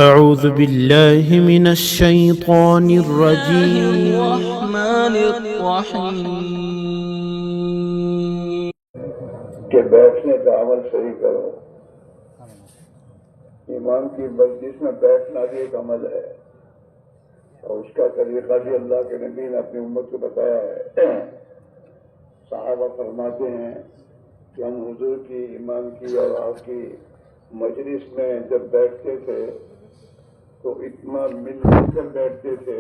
أعوذ بالله من الشيطان الرجيم. الرحمن الرحیم کہ بیٹھنے کا عمل صحیح کرو. ایمان کی مجلس میں بیٹھنا بھی ایک عمل ہے اور اس کا طریقہ بھی اللہ کے نبی نے اپنی امت کو بتایا ہے. صحابہ فرماتے ہیں کہ ہم حضور کی ایمان کی اور آپ کی مجلس میں جب بیٹھتے تھے تو اتنا مل کر بیٹھتے تھے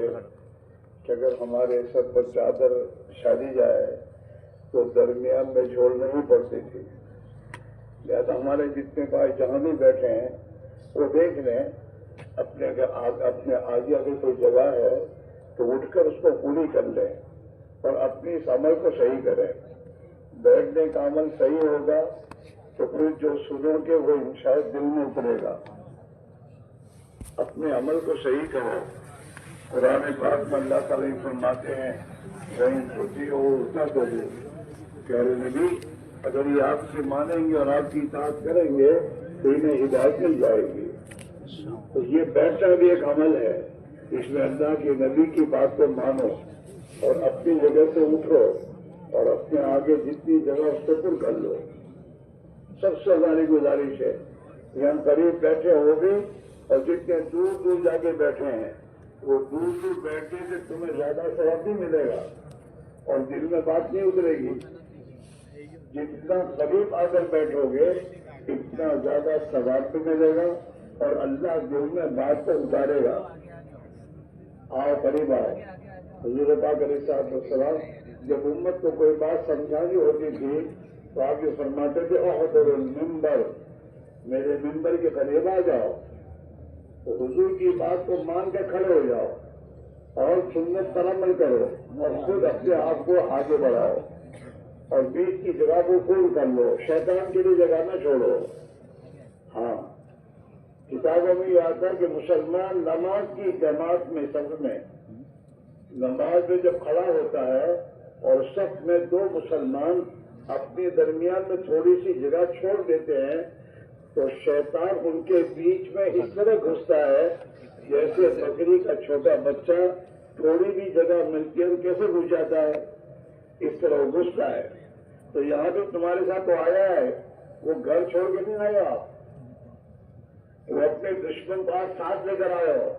کہ اگر ہمارے سر پر چادر بچھائی جائے تو درمیان میں جھول نہیں پڑتی تھی. لہٰذا ہمارے جتنے بھائی جہاں بھی بیٹھے ہیں وہ دیکھ لیں اپنے آگے اگر کوئی جگہ ہے تو اٹھ کر اس کو پوری کر لیں اور اپنی اس عمل کو صحیح کریں. بیٹھنے کا عمل صحیح ہوگا تو پھر جو سنو گے وہ انشاءاللہ دل میں اترے گا. اپنے عمل کو صحیح کرو. قرآن پاک میں اللہ تعالیٰ فرماتے ہیں کہیں چھوٹی ہو اٹھا تو دے. پیارے نبی اگر یہ آپ سے مانیں گے اور آپ کی اطاعت کریں گے تو انہیں ہدایت مل جائے گی. تو یہ بیٹھنا بھی ایک عمل ہے. اس میں اللہ کے نبی کی بات کو مانو اور اپنی جگہ سے اٹھو اور اپنے آگے جتنی جگہ اس کو پر کر لو. سب سے ہماری گزارش ہے کہ ہم قریب بیٹھے ہو بھی اور جتنے دور دور جا کے بیٹھے ہیں وہ دور دور بیٹھنے سے تمہیں زیادہ ثواب نہیں ملے گا اور دل میں بات نہیں اترے گی. جتنا قریب آ کر بیٹھو گے اتنا زیادہ ثواب بھی ملے گا اور اللہ دل میں بات کو اتارے گا. آؤ قریب آؤ. حضور پاک علیہ السلام جب امت کو کوئی بات سمجھانی ہوتی تھی تو آپ یہ فرماتے تھے احضر المنبر، میرے منبر کے قریب آ جاؤ. تو حضور کی بات کو مان کے کھڑے ہو جاؤ اور سنت پر عمل کرو اور خود اپنے آپ کو آگے بڑھاؤ اور بیچ کی جگہ کو پور کر لو. شیطان کے لیے جگہ نہ چھوڑو. ہاں کتابوں میں یہ آتا ہے کہ مسلمان نماز کی جماعت میں صف میں نماز میں جب کھڑا ہوتا ہے اور صف میں دو مسلمان اپنے درمیان میں تھوڑی سی جگہ چھوڑ دیتے ہیں تو شیطان ان کے بیچ میں اس طرح گھستا ہے جیسے بکری کا چھوٹا بچہ تھوڑی بھی جگہ ملتی ہے تو کیسے گھس جاتا ہے، اس طرح وہ گھستا ہے. تو یہاں پہ تمہارے ساتھ وہ آیا ہے، وہ گھر چھوڑ کے نہیں آیا، وہ اپنے دشمن کو آپ ساتھ لے کر آئے ہو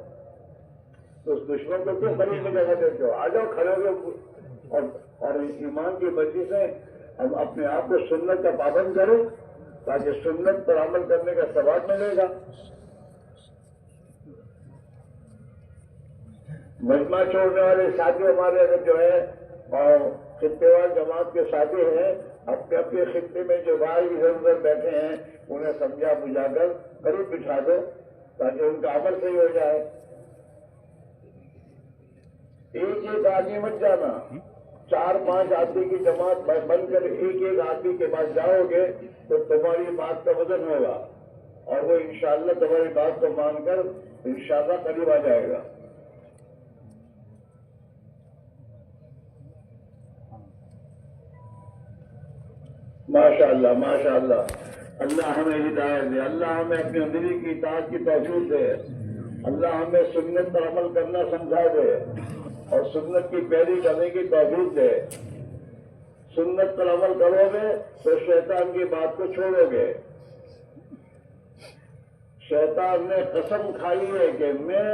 تو اس دشمن کو کیوں قریب میں جگہ دیتے ہو؟ آ جاؤ کھڑے ہو اور ایمان کی مجلس سے ہم اپنے آپ کو سنت کا پابند کریں تاکہ سنت پر عمل کرنے کا ثواب ملے گا. مجمع چھوڑنے والے ساتھی ہمارے اگر جو ہے اور خطے وار جماعت کے ساتھی ہیں اپنے اپنے خطے میں جو بھائی ادھر ادھر بیٹھے ہیں انہیں سمجھا بجھا کر قریب بٹھا دو تاکہ ان کا عمل صحیح ہو جائے. ایک ایک آدمی مت جانا، 4-5 آدمی کی جماعت بن کر ایک ایک آدمی کے پاس جاؤ گے تو تمہاری بات کا وزن ہوگا اور وہ انشاءاللہ تمہاری بات کو مان کر انشاءاللہ قریب آ جائے گا. ماشاءاللہ ماشاءاللہ. اللہ ہمیں ہدایت دے، اللہ ہمیں اپنے اندری کی اطاعت کی توفیق دے، اللہ ہمیں سنت پر عمل کرنا سمجھا دے اور سنت کی پیروی کرنے کی توفیق دے. سنت پر عمل کرو گے تو شیطان کی بات کو چھوڑو گے. شیطان نے قسم کھائی ہے کہ میں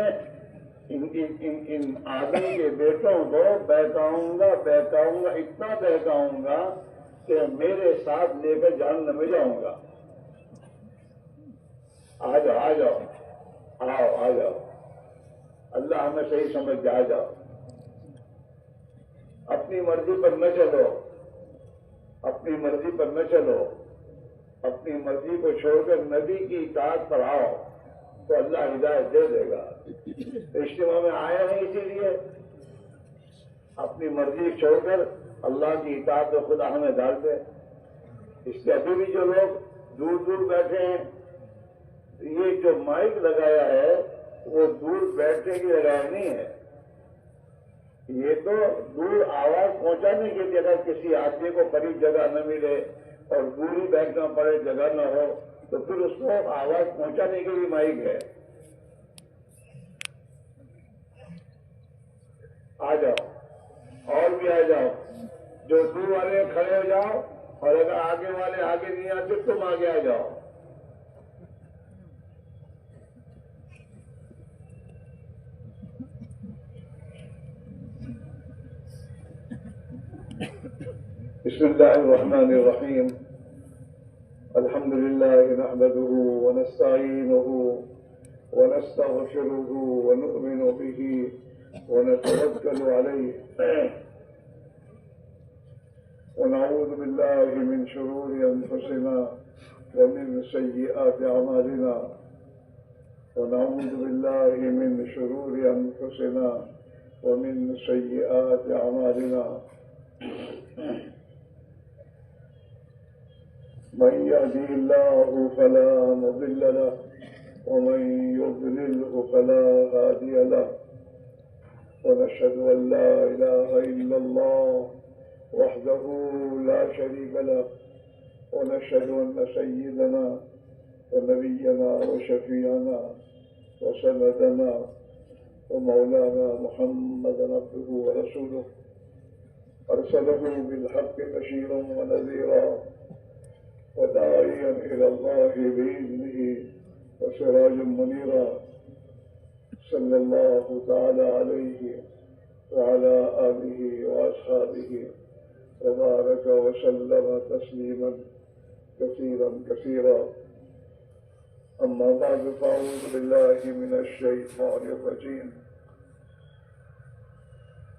ان آدمی کے بیٹوں کو بہکاؤں گا اتنا بہکاؤں گا کہ میرے ساتھ لے کر جہنم میں جاؤں گا. آ جاؤ آ جاؤ. اللہ ہمیں صحیح سمجھ کے آ جاؤ. اپنی مرضی پر نہ چلو، اپنی مرضی پر نہ چلو، اپنی مرضی کو چھوڑ کر نبی کی اطاعت پر آؤ تو اللہ ہدایت دے دے گا. اجتماع میں آئے ہیں اسی لیے اپنی مرضی چھوڑ کر اللہ کی اطاعت میں خدا ہمیں ڈال دے. اس کے ابھی بھی جو لوگ دور دور بیٹھے ہیں یہ جو مائک لگایا ہے وہ دور بیٹھنے کی جگہ نہیں ہے. یہ تو دور آواز پہنچانے کے لیے اگر کسی آدمی کو قریب جگہ نہ ملے اور دوری بیٹھنا پڑے جگہ نہ ہو تو پھر اس کو آواز پہنچانے کے لیے مائک ہے. آ جاؤ، اور بھی آ جاؤ، جو دور والے کھڑے ہو جاؤ، اور اگر آگے والے آگے نہیں آتے تم آگے آ جاؤ۔ بسم اللہ الرحمن الرحیم، الحمد للہ نحمده ونستعینه ونستغفره ونؤمن به ونتوکل علیہ ونعوذ باللہ من شرور انفسنا ومن سیئات اعمالنا ونعوذ باللہ من شرور انفسنا ومن سیئات اعمالنا من يهده الله فلا مضل له ومن يضلله فلا هادي له ونشهد أن لا إله إلا الله وحده لا شريك له ونشهد أن سيدنا ونبينا وشفيعنا وسندنا ومولانا محمدا عبده ورسوله أرسله بالحق بشيرا ونذيرا وداعيا إلى الله بإذنه وسراجا منيرا صلى الله تعالى عليه وعلى آله وأصحابه وبارك وسلم تسليما كثيرا كثيرا أما بعد فأعوذ بالله من الشيطان الرجيم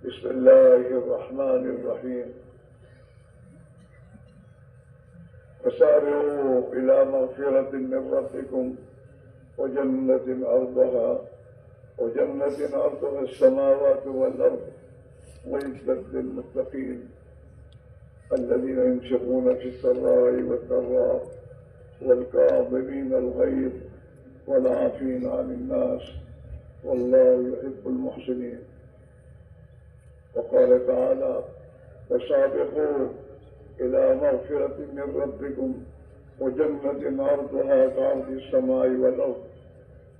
بسم الله الرحمن الرحيم وسارعوا إلى مغفرة من ربكم وجنة أرضها السماوات والأرض وعدت للمتقين الذين ينفقون في السراء والضراء والكاظمين الغيظ والعافين عن الناس والله يحب المحسنين. وقال تعالى وسابقوا إلى مغفرة من ربكم وجنة عرضها كعرض السماء والأرض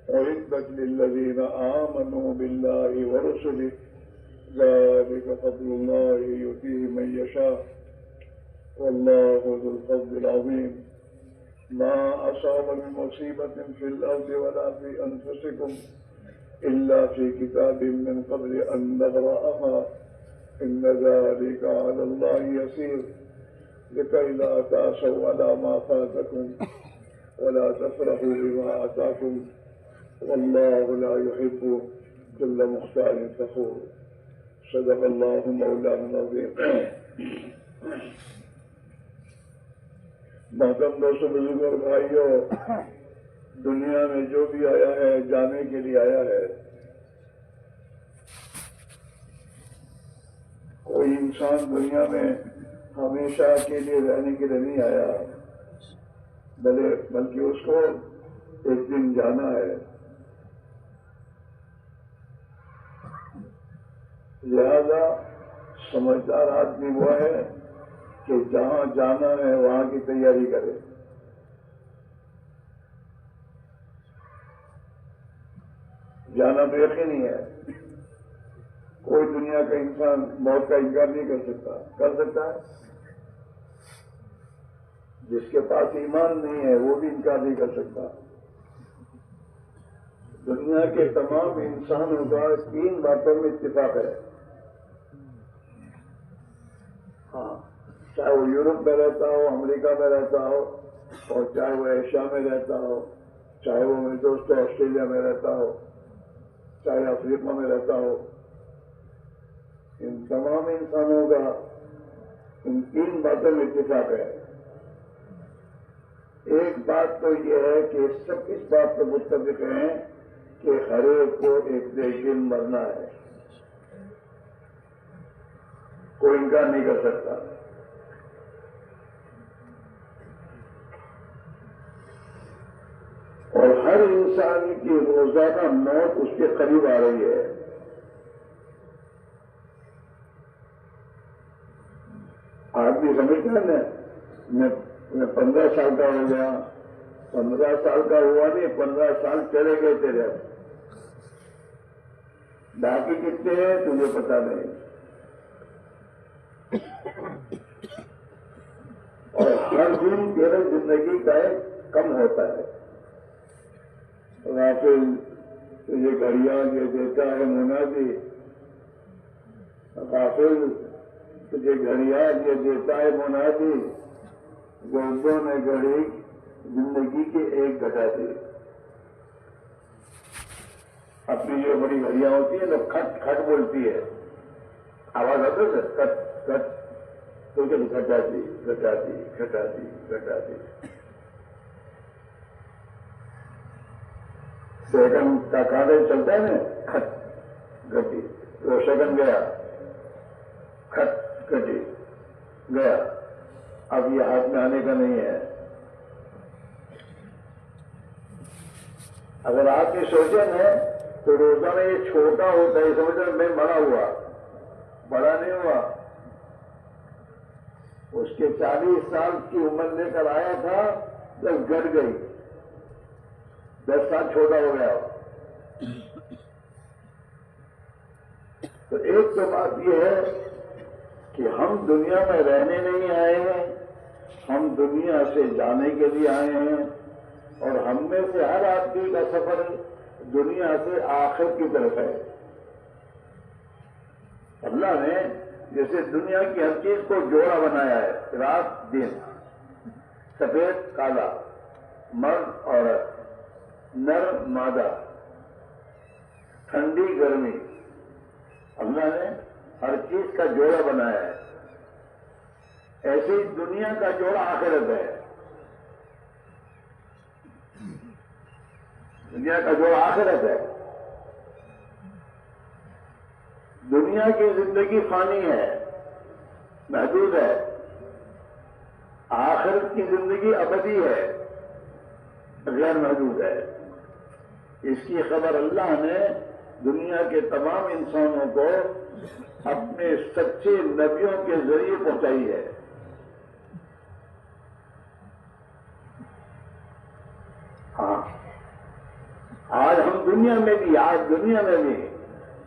أعدت للذين آمنوا بالله ورسله ذلك فضل الله يؤتيه من يشاء والله ذو الفضل العظيم. ما أصاب من مصيبة في الأرض ولا في أنفسكم إلا في كتاب من قبل أن نبرأها إن ذلك على الله يسير لكي لا تأسوا على ما فاتكم ولا تفرحوا بما آتاكم والله لا يحب كل مختال فخور. صدق الله مولانا العظيم. محترم دوستوں، بزرگوں اور بھائیوں، دنیا میں جو بھی آیا ہے جانے کے لیے آیا ہے. کوئی انسان دنیا میں ہمیشہ کے لیے رہنے کے لیے نہیں آیا، بلکہ اس کو ایک دن جانا ہے. لہذا سمجھدار آدمی وہ ہے کہ جہاں جانا ہے وہاں کی تیاری کرے. جانا تو یقینی ہے. کوئی دنیا کا انسان موت کا انکار نہیں کر سکتا. کر سکتا ہے؟ جس کے پاس ایمان نہیں ہے وہ بھی انکار نہیں کر سکتا. دنیا کے تمام انسانوں کا 3 باتوں میں اتفاق ہے. ہاں، چاہے وہ یورپ میں رہتا ہو، امریکہ میں رہتا ہو، اور چاہے وہ ایشیا میں رہتا ہو، چاہے وہ میرے دوست آسٹریلیا میں رہتا ہو، چاہے افریقہ میں رہتا ہو، ان تمام انسانوں کا ان 3 باتوں میں اتفاق ہے. ایک بات تو یہ ہے کہ سب اس بات پر متفق ہیں کہ ہر ایک کو ایک دن مرنا ہے. کوئی انکار نہیں کر سکتا. اور ہر انسان کی روزانہ موت اس کے قریب آ رہی ہے. آدمی سمجھتا ہے نا، میں 15 سال کا ہو گیا. 15 سال کا ہوا نہیں، 15 سال چلے گئے تیرے. باقی کتنے ہیں تجھے پتا نہیں، اور ہر دن تیرے زندگی کا ایک کم ہوتا ہے۔ غافل تجھے گھڑیاں یہ دیتا ہے منادی، غافل تجھے گھڑیاں یہ دیتا ہے منادی، گردوں نے گھڑی زندگی کے ایک گھٹا دی۔ اپنی جو بڑی گھڑیاں ہوتی ہیں تو کھٹ کھٹ بولتی ہے، آواز آتی ہے کٹ کٹ، تو گھٹاتی گھٹاتی گھٹاتی گھٹاتی، سیکنڈ کا کاغذ چلتا ہے نا، کھٹ گھٹی، وہ سیکنڈ گیا، کھٹ گھٹی گیا، اب یہ ہاتھ میں آنے کا نہیں ہے۔ اگر آپ کی سوچیں نا تو روزانہ یہ چھوٹا ہوتا ہے، سمجھتے میں بڑا ہوا، بڑا نہیں ہوا۔ اس کے 40 سال کی عمر لے کر آیا تھا جب گٹ گئی، 10 سال چھوٹا ہو گیا۔ تو ایک تو بات یہ ہے کہ ہم دنیا میں رہنے نہیں آئے ہیں، ہم دنیا سے جانے کے لیے آئے ہیں، اور ہم میں سے ہر آدمی کا سفر دنیا سے آخر کی طرف ہے۔ اللہ نے جیسے دنیا کی ہر چیز کو جوڑا بنایا ہے، رات دن، سفید کالا، مرد عورت، نر مادہ، ٹھنڈی گرمی، اللہ نے ہر چیز کا جوڑا بنایا ہے۔ ایسے ہی دنیا کا جوڑا آخرت ہے، دنیا کا جوڑا آخرت ہے۔ دنیا کی زندگی فانی ہے، محدود ہے، آخرت کی زندگی ابدی ہے، غیر محدود ہے۔ اس کی خبر اللہ نے دنیا کے تمام انسانوں کو اپنے سچے نبیوں کے ذریعے پہنچائی ہے۔ ہاں، آج ہم دنیا میں بھی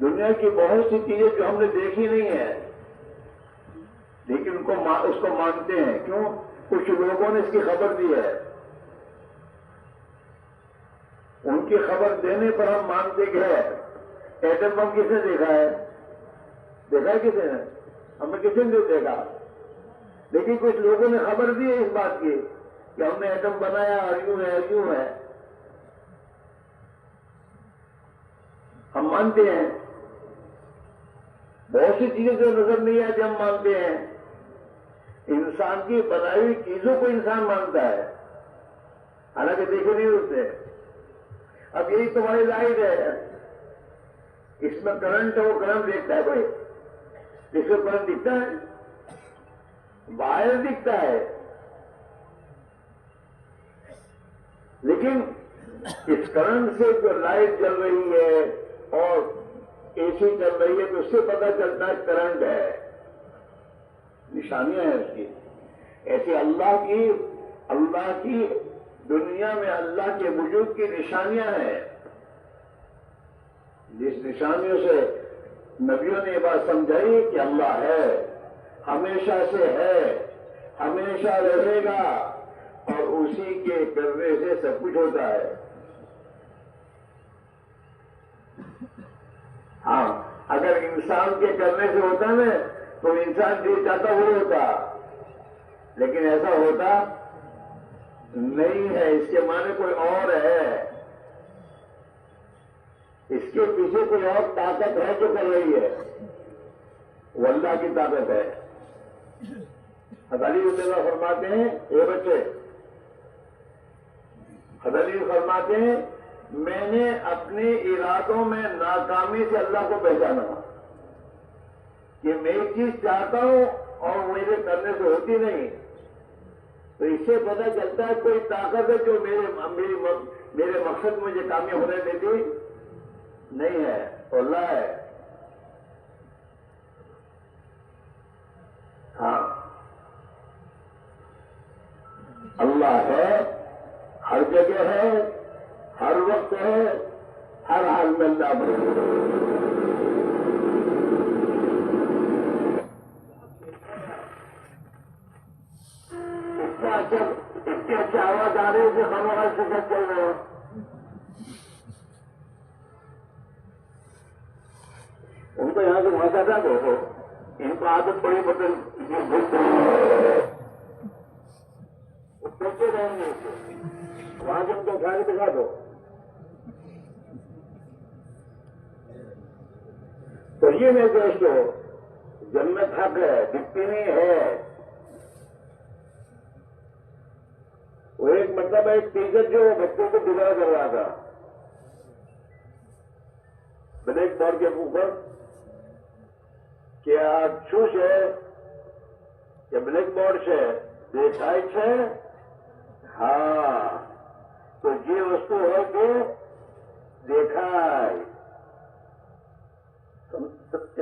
دنیا کی بہت سی چیزیں جو ہم نے دیکھی نہیں ہیں، لیکن اس کو مانتے ہیں۔ کیوں؟ کچھ لوگوں نے اس کی خبر دی ہے، ان کی خبر دینے پر ہم مانتے کہ ہے۔ ایٹم بم کس نے دیکھا ہے؟ دیکھا ہے کسی نے؟ ہمیں کسی نے دیکھا، لیکن کچھ لوگوں نے خبر دی ہے اس بات کی کہ ہم نے ایٹم بنایا اور یوں ہے یوں ہے، ہم مانتے ہیں۔ بہت سی چیزیں جو نظر نہیں آتی ہم مانتے ہیں۔ انسان کی بنائی ہوئی چیزوں کو انسان مانتا ہے، حالانکہ دیکھے نہیں ہوتے۔ اب یہی تمہاری لائٹ ہے، اس میں کرنٹ ہے، وہ کرنٹ دیکھتا ہے کوئی؟ اس میں کرنٹ دکھتا ہے؟ وائر دکھتا ہے، لیکن اس کرنٹ سے جو لائٹ جل رہی ہے اور اے سی چل رہی ہے تو اس سے پتہ چلتا ہے کرنٹ ہے، نشانیاں ہیں اس کی۔ ایسے اللہ کی دنیا میں اللہ کے وجود کی نشانیاں ہیں، جس نشانیوں سے نبیوں نے یہ بات سمجھائی کہ اللہ ہے، ہمیشہ سے ہے، ہمیشہ رہے گا، اور اسی کے کرنے سے سب کچھ ہوتا ہے۔ ہاں، اگر انسان کے کرنے سے ہوتا نا تو انسان جو چاہتا وہ ہوتا، لیکن ایسا ہوتا نہیں ہے۔ اس کے معنی کوئی اور ہے، اس کے پیچھے کوئی اور طاقت ہے جو کر رہی ہے، وہ اللہ کی طاقت ہے۔ حضرت علی رضی اللہ فرماتے ہیں، اے بچے، حضرت علی فرماتے ہیں میں نے اپنے ارادوں میں ناکامی سے اللہ کو پہچانا کہ میں ایک چیز چاہتا ہوں اور میرے کرنے سے ہوتی نہیں، تو اس سے پتہ چلتا ہے کوئی طاقت ہے جو میرے مقصد میں مجھے کامیاب ہونے دیتی نہیں ہے، اللہ ہے۔ ہاں، اللہ ہے، ہر جگہ ہے، ہر وقت ہے، ہر ہر حال میں اللہ اتنے اچھے آواز آ رہے ہیں کہ خاموش سے چل رہے ہیں. ان کو یہاں سے بھاشا تھا تو ان کو عادت پڑی بدل سوچتے رہیں گے وہاں سے ان کو اٹھا کے دکھا دو. تو یہ میرے دوستو جنت حق ہے دکھتی نہیں ہے. وہ ایک مطلب ایک ٹیچر جو بچوں کو گزارا کر رہا تھا بلیک بورڈ کے اوپر کہ آپ શું છે કે બ્લેક બોર્ડ છે દેખાય છે હા તો જે વસ્તુ હોય તે દેખાય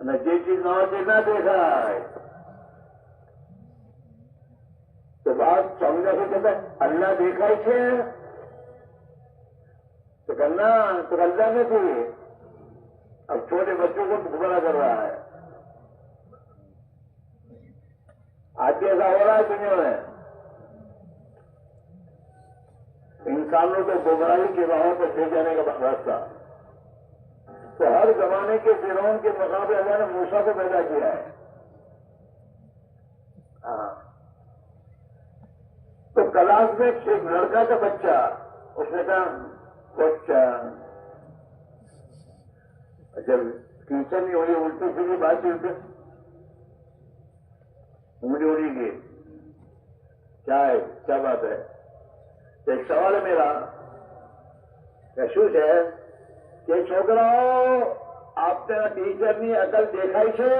અને જે ચીજ ન હોય તે ના દેખાય. તો બાત સમજા કે કહેતા અલ્લાહ દેખાય છે تو کرنا تو اللہ میں تھی. اب چھوٹے بچوں کو گمراہ کر رہا ہے. آج بھی ایسا ہو رہا ہے دنیا میں. انسانوں کو گمراہی کی راہوں پر لے جانے کا راستہ. تو ہر زمانے کے فرعون کے مقابلے اللہ نے موسیٰ کو پیدا کیا ہے. ہاں تو کلاس میں ایک لڑکا کا بچہ اس نے کہا کوشچن جب ٹیچر نہیں ہوئی الٹی سیدھی بات چلتے انگلی اڑی گئی کیا ہے کیا بات ہے. ایک سوال ہے میرا શું છે કે છોકરાઓ આપને ટીચરની અકલ દેખાય છે.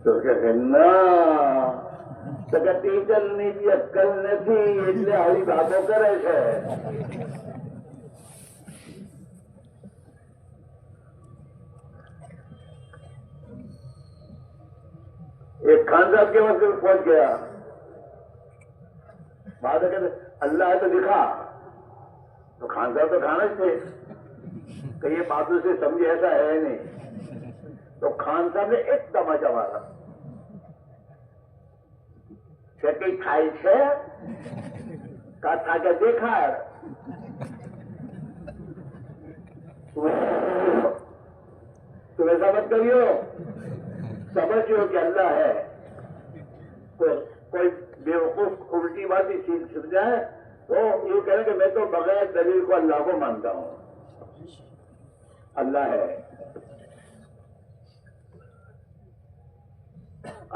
તો કે ના તો કે ટીચરની બી અક્કલ નથી એટલે આવી વાતો કરે છે. ایک خان صاحب کے وقت پہنچ گیا. بات ہے کہ اللہ ہے تو دکھا. تو خان صاحب تو کھانا تھے کہ یہ باتوں سے سمجھے ایسا ہے نہیں. تو خان صاحب نے ایک تماچا مارا کہ کئی کھائی છે کھا کے دیکھا ہے. تم ایسا مت کریو سمجھو کہ اللہ ہے. کوئی بیوقوف الٹی بات ہی سمجھ جائے تو یہ کہہ رہے کہ میں تو بغیر دلیل کو اللہ کو مانتا ہوں. اللہ ہے.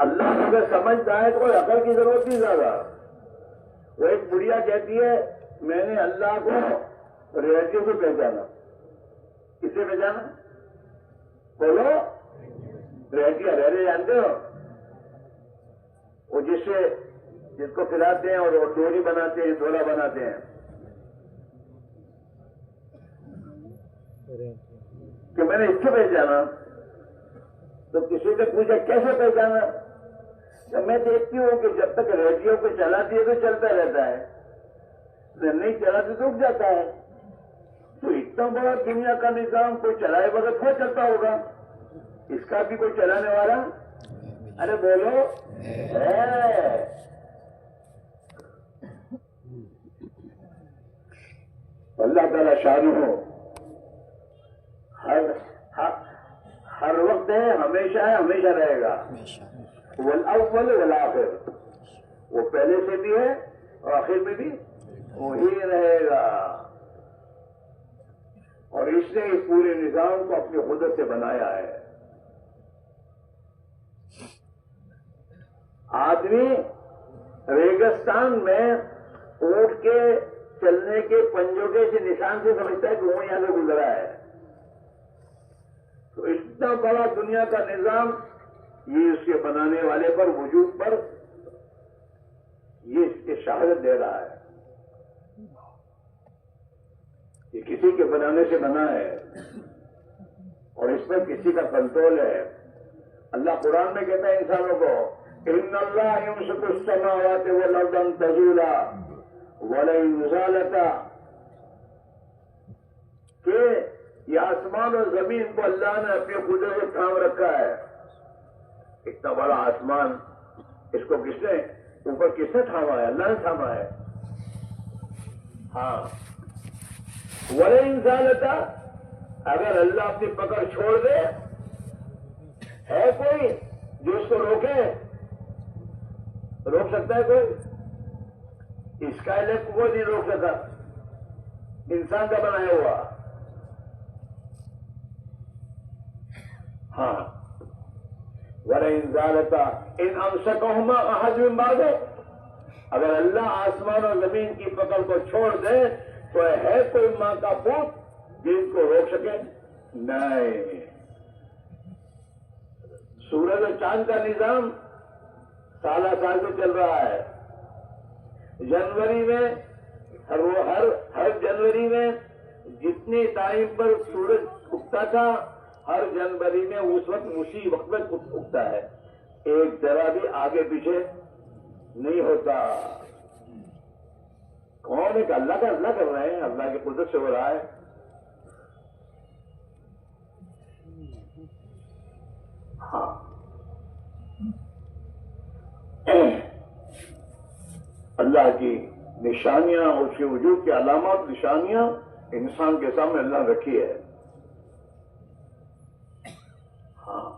اللہ کو اگر سمجھتا ہے تو کوئی عقل کی ضرورت نہیں زیادہ. وہ ایک بڑھیا کہتی ہے میں نے اللہ کو ریڈیو سے پہچانا. کسے پہچانا بولو؟ ریڈیو ریڈیو جانتے ہو وہ جس کو کھلاتے ہیں اور ڈوری بناتے ہیں ڈولا بناتے ہیں. کہ میں نے اس کو پہچانا تو کسی سے پوچھا کیسے پہچانا. تو میں دیکھتی ہوں کہ جب تک ریڈیو کو چلاتی ہے تو چلتا رہتا ہے جب نہیں چلاتی تو رک جاتا ہے. تو اتنا بڑا دنیا کا نظام کوئی چلائے بغیر کھو چلتا ہوگا. اس کا بھی کوئی چلانے والا ارے بولو ہے. اللہ تعالیٰ شان ہو ہر وقت ہے ہمیشہ ہے ہمیشہ رہے گا. والاول والآخر وہ پہلے سے بھی ہے اور آخر میں بھی وہی رہے گا. اور اس نے اس پورے نظام کو اپنی قدرت سے بنایا ہے. آدمی ریگستان میں اونٹ کے چلنے کے پنجوں کے نشان سے سمجھتا ہے کہ وہ یہاں سے گزرا ہے. تو اتنا بڑا دنیا کا نظام یہ اس کے بنانے والے پر وجود پر یہ اس کی شہادت دے رہا ہے. یہ کسی کے بنانے سے بنا ہے اور اس پر کسی کا کنٹرول ہے. اللہ قرآن میں کہتا ہے انسانوں کو ان اللہ یمسک السماوات والارض ان تزولا ولئن زالتا، کہ یہ آسمان اور زمین کو اللہ نے اپنی قدرت سے تھام رکھا ہے. اتنا بڑا آسمان، اس کو کس نے اوپر کس نے تھاما ہے؟ اللہ نے تھاما ہے. ہاں، ولئن زالتا، اگر اللہ اپنی پکڑ چھوڑ دے، ہے کوئی جو اس کو روکے؟ روک سکتا ہے کوئی؟ اسکائی لیب کو کوئی نہیں روک سکتا، انسان کا بنایا ہوا. ہاں، وَلَئِن زَالَتَا إِنْ أَمْسَكَهُمَا أَحَدٌ مِّن بَعْدِهِ، اگر اللہ آسمان اور زمین کی پکڑ کو چھوڑ دے تو ہے کوئی ماں کا پوت جن کو روک سکے؟ نہیں. سورج اور چاند کا نظام سالہ سال میں چل رہا ہے. جنوری میں ہر جنوری میں جتنی ٹائم پر سورج اگتا تھا، ہر جنوری میں اس وقت اسی وقت میں اگتا ہے. ایک ذرا بھی آگے پیچھے نہیں ہوتا. کون ایک اللہ کا اللہ کر رہے ہیں، اللہ کی قدرت سے ہو رہا ہے. ہاں، اللہ کی نشانیاں، اس کے وجود کی علامات نشانیاں انسان کے سامنے اللہ نے رکھی ہے. ہاں،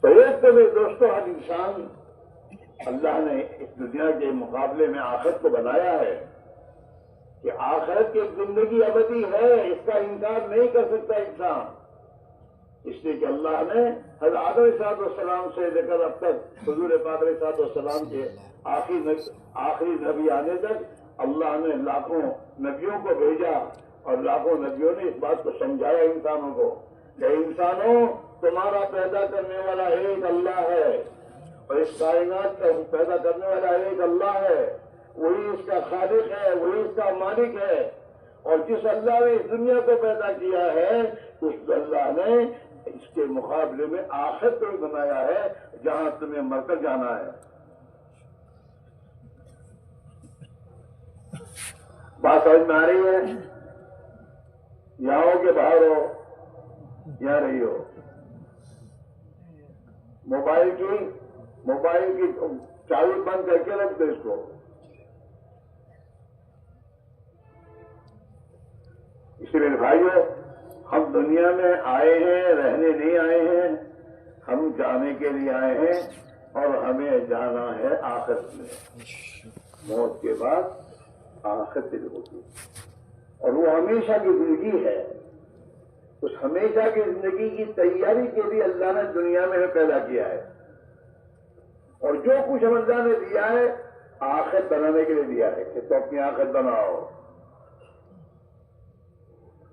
تو ایک تو میرے دوستوں، ہر انسان اللہ نے اس دنیا کے مقابلے میں آخرت کو بنایا ہے کہ آخرت کی زندگی ابدی ہے، اس کا انکار نہیں کر سکتا انسان. اس لیے کہ اللہ نے حضرت آدم علیہ السلام سے لے کر اب تک حضور پاک علیہ السلام کے آخری نبی آنے تک اللہ نے لاکھوں نبیوں کو بھیجا، اور لاکھوں نبیوں نے اس بات کو سمجھایا انسانوں کو کہ انسانوں، تمہارا پیدا کرنے والا ایک اللہ ہے، اور اس کائنات کا پیدا کرنے والا ایک اللہ ہے. وہی اس کا خالق ہے، وہی اس کا مالک ہے. اور جس اللہ نے اس دنیا کو پیدا کیا ہے، اس اللہ نے اس کے مقابلے میں آخرت کو بنایا ہے جہاں تمہیں مر کر جانا ہے. بات سمجھ میں آ رہی ہے؟ یہاں ہو کہ باہر ہو، یہاں رہی ہو. موبائل کی چابی بند کر کے رکھ دو اس کو. اسی لیے بھائیو، ہم دنیا میں آئے ہیں، رہنے نہیں آئے ہیں، ہم جانے کے لیے آئے ہیں، اور ہمیں جانا ہے آخرت میں. موت کے بعد آخرت ہوتی ہے، اور وہ ہمیشہ کی زندگی ہے. اس ہمیشہ کی زندگی کی تیاری کے لیے اللہ نے دنیا میں پیدا کیا ہے، اور جو کچھ ہم اللہ نے دیا ہے آخرت بنانے کے لیے دیا ہے کہ تو اپنی آخرت بناؤ.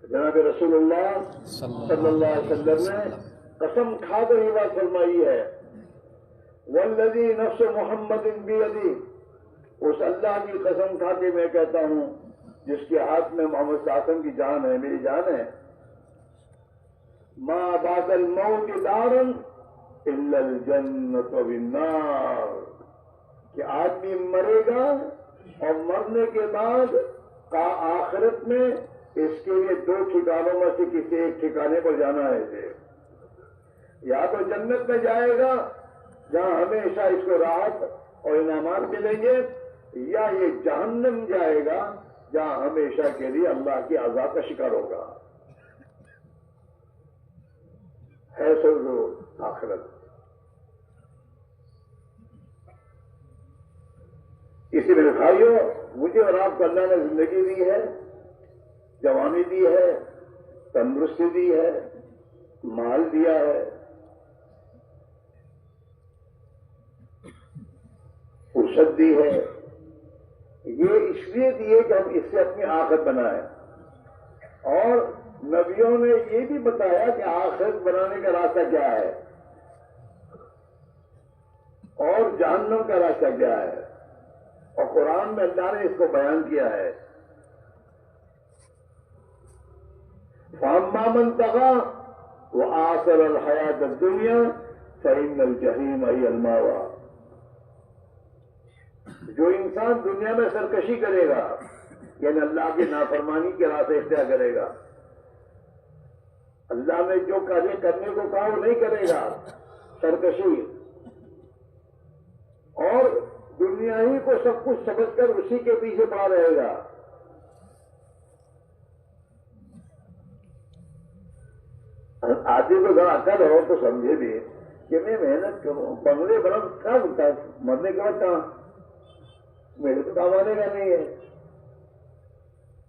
جناب رسول اللہ صلی اللہ علیہ وسلم نے قسم کھا کر یہ بات فرمائی ہے، والذی نفس محمد بیدی، اس اللہ کی قسم کھا کے میں کہتا ہوں جس کے ہاتھ میں محمد صلی اللہ علیہ وسلم کی جان ہے، میری جان ہے، ما بعد الموت دارا الا الجنۃ والنار، کہ آدمی مرے گا اور مرنے کے بعد کا آخرت میں اس کے لیے دو ٹھکانوں میں سے کسی ایک ٹھکانے پر جانا ہے. یا تو جنت میں جائے گا جہاں ہمیشہ اس کو راحت اور انعامات ملیں گے، یا یہ جہنم جائے گا جہاں ہمیشہ کے لیے اللہ کی عذاب کا شکار ہوگا. ہے سو آخرت. اسی لیے بھائیو، مجھے اور آپ کو اللہ نے زندگی دی ہے، جوانی دی ہے، تندرستی دی ہے، مال دیا ہے، فرصت دی ہے. یہ اس لیے دیے کہ ہم اس سے اپنی آخرت بنائیں. اور نبیوں نے یہ بھی بتایا کہ آخرت بنانے کا راستہ کیا ہے اور جہنم کا راستہ کیا ہے، اور قرآن میں اللہ نے اس کو بیان کیا ہے. فَأَمَّا مَن طَغَىٰ وآثر الحیات الدنیا فإن الجحیم ہی المأوی. جو انسان دنیا میں سرکشی کرے گا یعنی اللہ کی نافرمانی کے راستے اختیار کرے گا، اللہ نے جو کارے کرنے کو کہا وہ نہیں کرے گا، سرکشی، اور دنیا ہی کو سب کچھ سمجھ کر اسی کے پیچھے پڑا رہے گا. آدمی کو ذرا عقل ہو تو سمجھے بھی کہ میں محنت کروں، بنگلے بناؤں، کیا بولتا ہے مرنے کے بعد کہاں، میرے تو کام آنے کا نہیں ہے.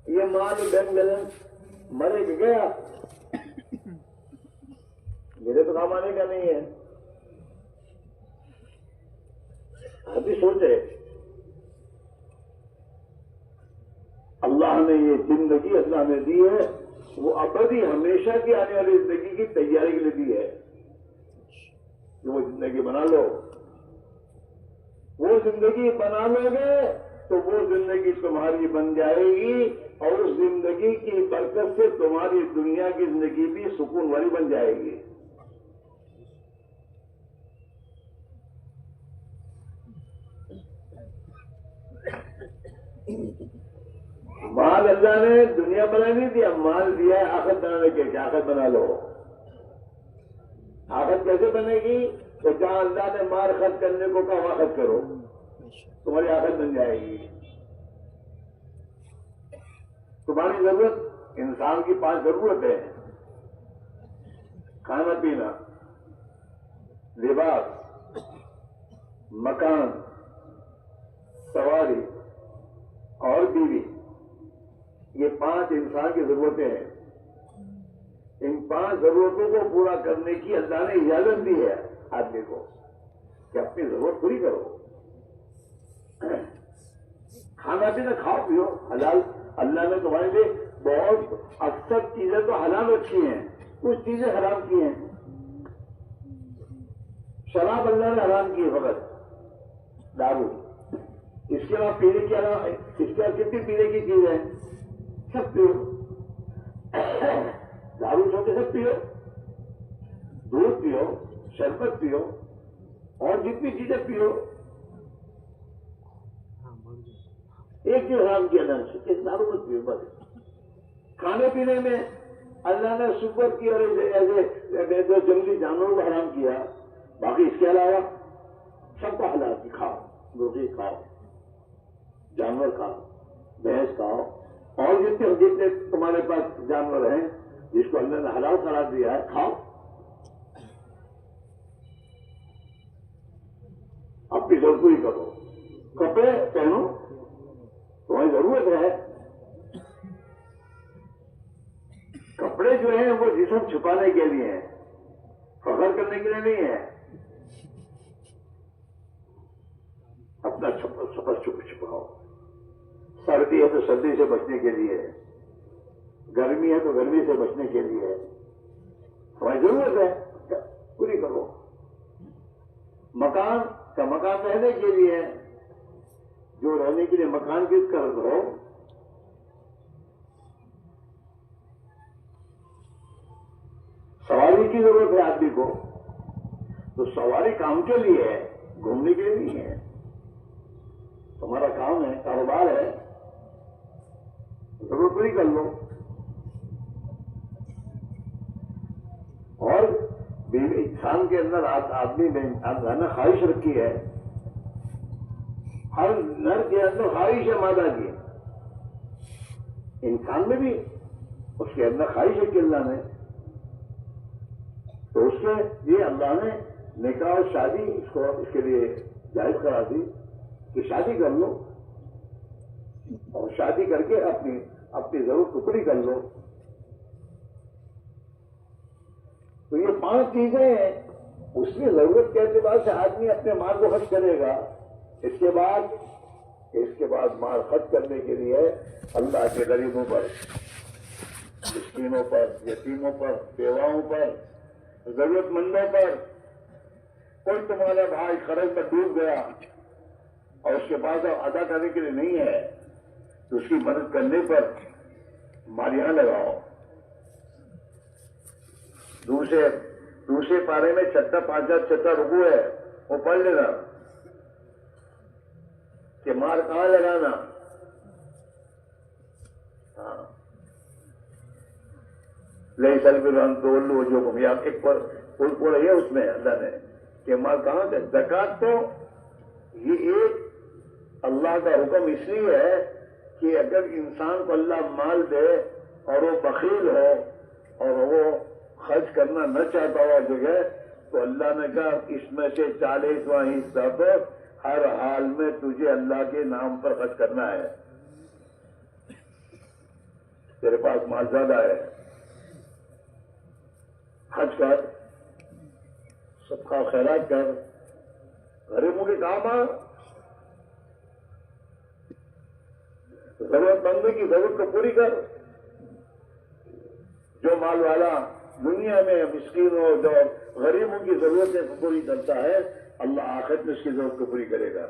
یہ مال بینک بیلنس مرے کہ گیا، میرے تو کام آنے کا نہیں ہے. ابھی سوچے اللہ نے یہ زندگی اللہ نے دی ہے، وہ ابدی ہمیشہ کی آنے والی زندگی کی تیاری کے لیے دی ہے. وہ زندگی بنا لو، وہ زندگی بنا لو گے تو وہ زندگی تمہاری بن جائے گی، اور اس زندگی کی برکت سے تمہاری دنیا کی زندگی بھی سکون والی بن جائے گی. مال اللہ نے دنیا بنا نہیں دیا، مال دیا ہے آخرت بنانے کے، کہ آخرت بنا لو. آخرت کیسے بنے گی؟ تو جہاں اللہ نے مال خرچ کرنے کو کہا وہاں خرچ کرو، تمہاری آخرت بن جائے گی. تمہاری ضرورت، انسان کی 5 ضرورتیں ہیں: کھانا پینا، لباس، مکان، سواری اور بیوی. یہ 5 انسان کی ضرورتیں ہیں. ان 5 ضرورتوں کو پورا کرنے کی اللہ نے اجازت دی ہے آدمی کو کہ اپنی ضرورت پوری کرو. کھانا پینا کھاؤ پیو حلال. اللہ نے تمہارے لیے بہت اکثر چیزیں تو حلال رکھی ہیں، کچھ چیزیں حرام کی ہیں. شراب اللہ نے حرام کی ہے فقط، دارو. اس کے علاوہ پینے کے علاوہ اس کے علاوہ کتنی پینے کی چیز ہے، سب پیو. دارو چھوڑ کے سب پیو، دودھ پیو، شربت پیو، اور جتنی چیزیں پیو. ایک چیز حرام کیا نہ دارو مت پیو بس. کھانے پینے میں اللہ نے سپر کی اور ایسے جنگلی جانوروں کو حرام کیا، باقی اس کے علاوہ سب کو حلال کی. کھاؤ، مرغی کھاؤ، جانور کھاؤ، بھینس کھاؤ، اور جتنے تمہارے پاس جانور ہیں جس کو اللہ نے حلال قرار دیا ہے کھاؤ. اپنی ضرورت پوری کرو. کپڑے پہنو، تمہیں ضرورت ہے. کپڑے جو ہیں وہ جسم چھپانے کے لیے ہیں، فخر کرنے کے لیے نہیں ہے. اپنا سفر چھپاؤ. سردی ہے تو سردی سے بچنے کے لیے، گرمی ہے تو گرمی سے بچنے کے لیے. تمہیں ضرورت ہے پوری کرو. مکان کا مکان رہنے کے لیے، جو رہنے کے لیے مکان کی قرض ہو. سواری کی ضرورت ہے آدمی کو، تو سواری کام کے لیے ہے، گھومنے کے لیے نہیں ہے. تمہارا کام ہے، کاروبار ہے، ضرورت پوری کر لو. اور انسان کے اندر آدمی نے خواہش رکھی ہے، ہر نر کے اندر خواہش ہے مادہ کی. انسان میں بھی اس کے اندر خواہش ہے کہ اللہ نے، تو اس میں یہ اللہ نے نکاح اور شادی اس کے لیے جائز کرا دی کہ شادی کر لو، اور شادی کر کے اپنی ضرورت کو پوری کر لو. تو یہ 5 چیزیں ہیں. اس کی ضرورت کے اعتبار سے آدمی اپنے مال کو خرچ کرے گا. اس کے بعد مال خرچ کرنے کے لیے اللہ کے غریبوں پر، مسکینوں پر، یتیموں پر، بیواؤں پر، ضرورت مندوں پر. کوئی تمہارا بھائی قرض میں ڈوب گیا اور اس کے بعد ادا کرنے کے لیے نہیں ہے، تو اس کی مدد کرنے پر مالیاں لگاؤ. دوسرے پارے میں چھٹا رکوع ہے، وہ پڑھ لینا کہ مار کہاں لگانا. ہاں لئی سلبر ان تولوا وجوہکم، یہ ایک پر پڑھ ہے اس میں اللہ نے کہ مال کہاں سے. زکات تو یہ ایک اللہ کا حکم اس لیے ہے کہ اگر انسان کو اللہ مال دے اور وہ بخیل ہو اور وہ خرچ کرنا نہ چاہتا ہوا جگہ، تو اللہ نے کہا اس میں سے 40واں حصہ تو ہر حال میں تجھے اللہ کے نام پر خرچ کرنا ہے. تیرے پاس مال زیادہ ہے، حج کر، صدقہ خیرات کر، غریبوں کے کام آ، ضرورت مندوں کی ضرورت کو پوری کر. جو مال والا دنیا میں مسکینوں جو غریبوں کی ضرورتیں پوری کرتا ہے، اللہ آخرت میں اس کی ضرورت کو پوری کرے گا.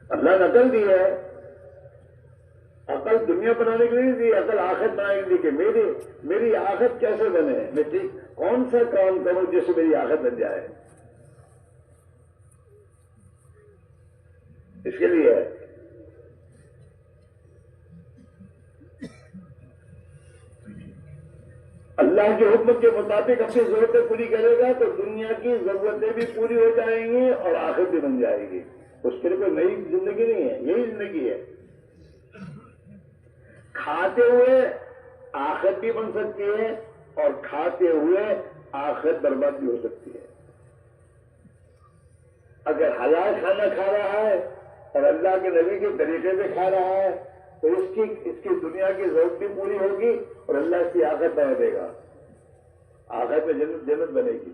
اللہ نے عقل دی ہے، عقل دنیا بنانے کے لیے نہیں دی، عقل آخرت بنانے کے لیے کہ میری آخرت کیسے بنے، میں کون سا کام کروں جس سے میری آخرت بن جائے. اس کے لیے اللہ کے حکم کے مطابق اپنی ضرورتیں پوری کرے گا تو دنیا کی ضرورتیں بھی پوری ہو جائیں گی اور آخرت بھی بن جائے گی. اس کے لیے کوئی نئی زندگی نہیں ہے، یہی زندگی ہے. کھاتے ہوئے آخرت بھی بن سکتی ہے اور کھاتے ہوئے آخرت برباد بھی ہو سکتی ہے. اگر حلال کھانا کھا رہا ہے اور اللہ کے نبی کے طریقے سے کھا رہا ہے تو اس کی دنیا کی ضرورت بھی پوری ہوگی اور اللہ اس کی آخرت بنا دے گا، آخرت میں جنت بنے گی.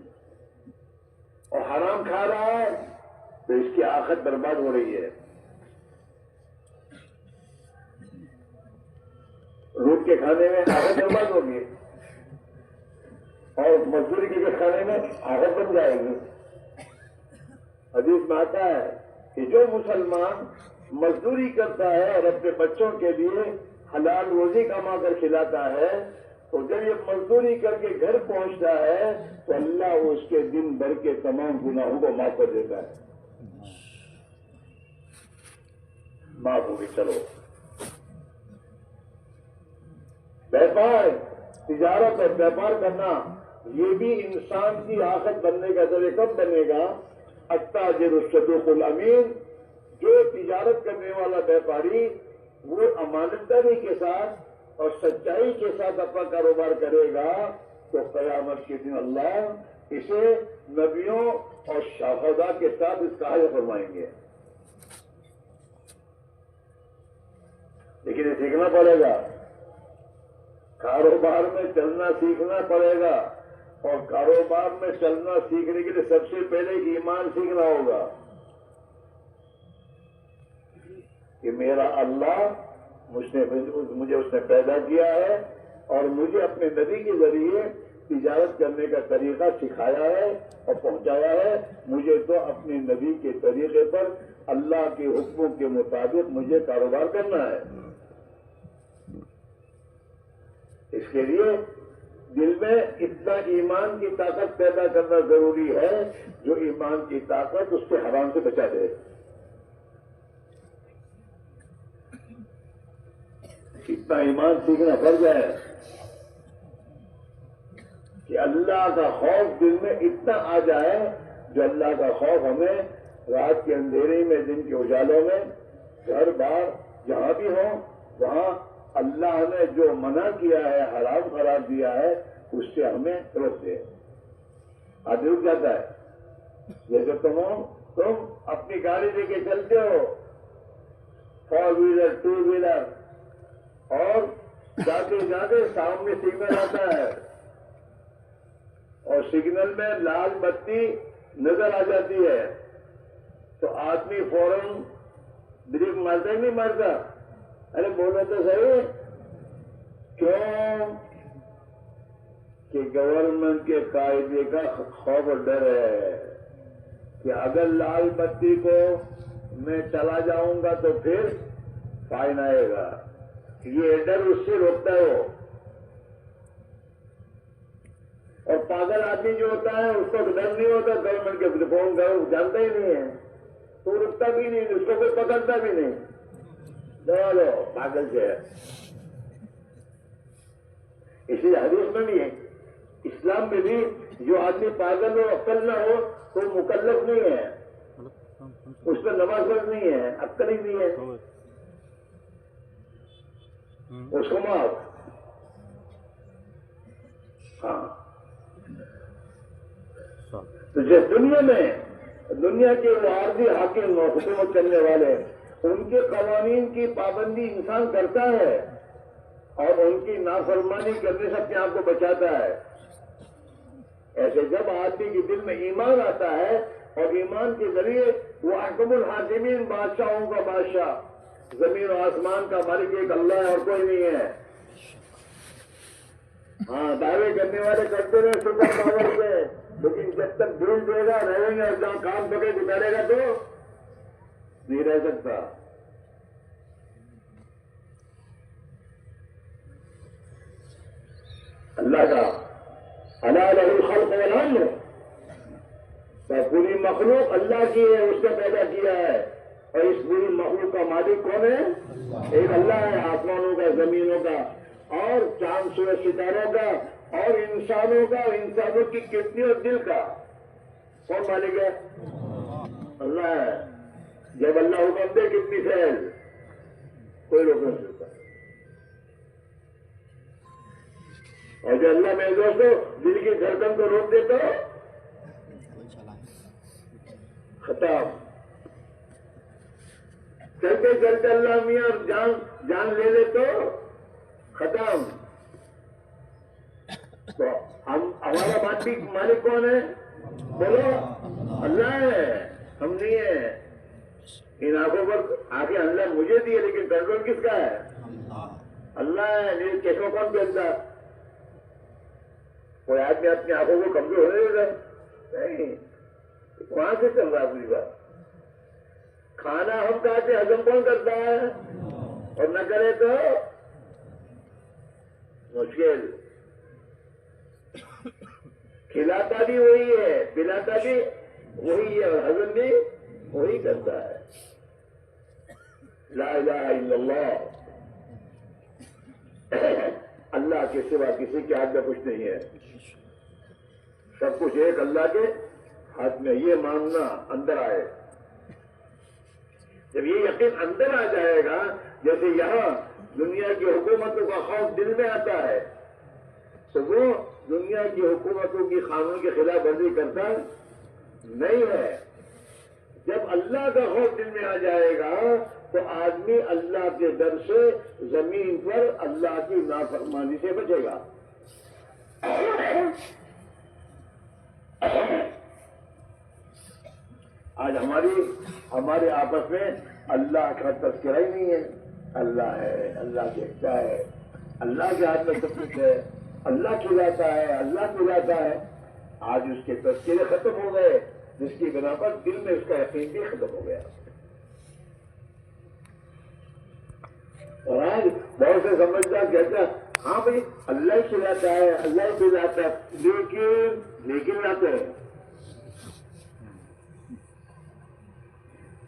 اور حرام کھا رہا ہے تو اس کی آخرت برباد ہو رہی ہے. روٹ کے کھانے میں آخرت برباد ہوگی اور مزدوری کے کھانے میں آخرت بن جائے گی. حدیث میں آتا ہے کہ جو مسلمان مزدوری کرتا ہے اور اپنے بچوں کے لیے حلال روزی کما کر کھلاتا ہے تو جب یہ مزدوری کر کے گھر پہنچتا ہے تو اللہ اس کے دن بھر کے تمام گناہوں کو معاف کر دیتا ہے. معاف ہوگی. چلو بیپار، تجارت اور بیپار کرنا یہ بھی انسان کی آخرت بننے کا ذریعہ کب بنے گا؟ التاجر الصدوق الامین. جو تجارت کرنے والا بیپاری وہ امانت داری کے ساتھ اور سچائی کے ساتھ اپنا کاروبار کرے گا تو قیامت کے دن اللہ اسے نبیوں اور شہداء کے ساتھ اس کا حشر فرمائیں گے. لیکن یہ سیکھنا پڑے گا، کاروبار میں چلنا سیکھنا پڑے گا. اور کاروبار میں چلنا سیکھنے کے لیے سب سے پہلے ایمان سیکھنا ہوگا کہ میرا اللہ مجھے اس نے پیدا کیا ہے اور مجھے اپنے نبی کے ذریعے تجارت کرنے کا طریقہ سکھایا ہے اور پہنچایا ہے. مجھے تو اپنے نبی کے طریقے پر اللہ کے حکموں کے مطابق مجھے کاروبار کرنا ہے. اس کے لیے دل میں اتنا ایمان کی طاقت پیدا کرنا ضروری ہے جو ایمان کی طاقت اس سے حرام سے بچا دے. اتنا ایمان سیکھنا پڑ جائے کہ اللہ کا خوف دل میں اتنا آ جائے جو اللہ کا خوف ہمیں رات کے اندھیرے میں دن کے اجالوں میں گھر بار جہاں بھی ہو وہاں اللہ نے جو منع کیا ہے حرام قرار دیا ہے اس سے ہمیں روک دے. آدمی رک جاتا ہے. جیسے تم اپنی گاڑی لے کے چلتے ہو 4 ویلر 2 ویلر اور جاتے سامنے سگنل آتا ہے اور سگنل میں لال بتی نظر آ جاتی ہے تو آدمی فوراً بریک مارتا ہی نہیں مارتا. ارے بولو تو صحیح، کیوں کہ گورنمنٹ کے قاعدے کا خوف اور ڈر ہے کہ اگر لال بتی کو میں چلا جاؤں گا تو پھر فائن آئے گا. یہ ڈر اس سے روکتا ہے وہ. اور پاگل آدمی جو ہوتا ہے اس کو ڈر نہیں ہوتا گورنمنٹ کے فون کرو جانتا ہی نہیں ہے تو رکتا بھی نہیں اس کو کوئی پکڑتا بھی نہیں. چلو پاگل سے ہے. اسی لیے حدیث میں بھی ہے اسلام میں بھی جو آدمی پاگل ہو عقل نہ ہو تو مکلف نہیں ہے اس پہ نماز فرض نہیں ہے عقل ہی نہیں ہے اس کو معاف. ہاں تو جس دنیا کے وہ عارضی حاکم حکومت کرنے والے ان کے قوانین کی پابندی انسان کرتا ہے اور ان کی نافرمانی کرنے سے اپنے آپ کو بچاتا ہے. ایسے جب آدمی کے دل میں ایمان آتا ہے اور ایمان کے ذریعے وہ احکم الحاکمین بادشاہوں کا بادشاہ زمین و آسمان کا مالک ایک اللہ ہے اور کوئی نہیں ہے. ہاں دعوے کرنے والے کرتے رہے سپر پاور سے لیکن جب تک دل دے گا رہیں گے جہاں کام پکے بگڑے گا تو نہیں رہ سکتا. اللہ کا الا لہ الخلق والامر تو پوری مخلوق اللہ کی ہے اس نے پیدا کیا ہے اور اس پوری مخلوق کا مالک کون ہے ایک اللہ ہے. آسمانوں کا زمینوں کا اور چاند سورج ستاروں کا اور انسانوں کا اور انسانوں کی کتنی اور دل کا کون مالک ہے اللہ ہے. جب اللہ حکم دے کتنی فیل کوئی روک نہیں سکتا. اور جو اللہ میں دوستو دل کی دھڑکن کو روک دے تو ختم. چلتے چلتے اللہ میاں جان لے لے تو ختم. تو ہمارا بات بھی مالک کون ہے بولو اللہ ہے ہم نہیں ہیں. ان آنکھوں پر آنکھیں اللہ مجھے دی ہے لیکن کنٹرول کس کا ہے اللہ ہے. میری چشموں کون پہنتا کوئی آدمی اپنی آنکھوں کو کمزور ہونے دے رہا نہیں وہاں سے چل رہا پوری بات. کھانا ہم کہتے ہضم کون کرتا ہے اور نہ کرے تو مشکل. کھلاتا بھی وہی ہے پلاتا بھی وہی ہے اور ہضم بھی وہی کرتا ہے. لا الہ الا اللہ اللہ کے سوا کسی کے ہاتھ میں کچھ نہیں ہے. سب کچھ ایک اللہ کے ہاتھ میں. یہ ماننا اندر آئے. جب یہ یقین اندر آ جائے گا جیسے یہاں دنیا کی حکومتوں کا خوف دل میں آتا ہے تو وہ دنیا کی حکومتوں کی قانون کی خلاف ورزی کرتا نہیں ہے. جب اللہ کا خوف دل میں آ جائے گا تو آدمی اللہ کے ڈر سے زمین پر اللہ کی نافرمانی سے بچے گا. آج ہمارے آپس میں اللہ کا تذکرہ ہی نہیں ہے. اللہ ہے اللہ دیکھتا ہے اللہ کے ہاتھ میں سب کچھ ہے اللہ کھلاتا ہے اللہ پلاتا ہے. آج اس کے تذکرے ختم ہو گئے جس کی بنا پر دل میں اس کا یقین بھی ختم ہو گیا. اور آج بہت سے سمجھدار کہتے ہیں ہاں بھائی اللہ ہی کھلاتا ہے اللہ ہی پلاتا ہے لیکن آتے ہیں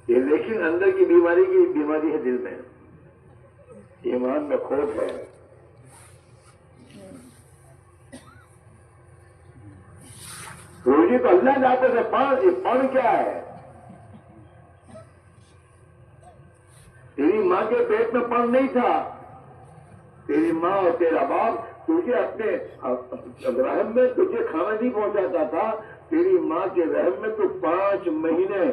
یہ لیکن اندر کی بیماری ہے دل میں ایمان میں کھوٹ ہے. روزی تو اللہ جاتے تھے پڑھ کیا ہے تیری ماں کے پیٹ میں پڑھ نہیں تھا. تیری ماں اور تیرا باپ تجھے اپنے رحم میں تجھے کھانا نہیں پہنچاتا تھا. تیری ماں کے رحم میں تو 5 مہینے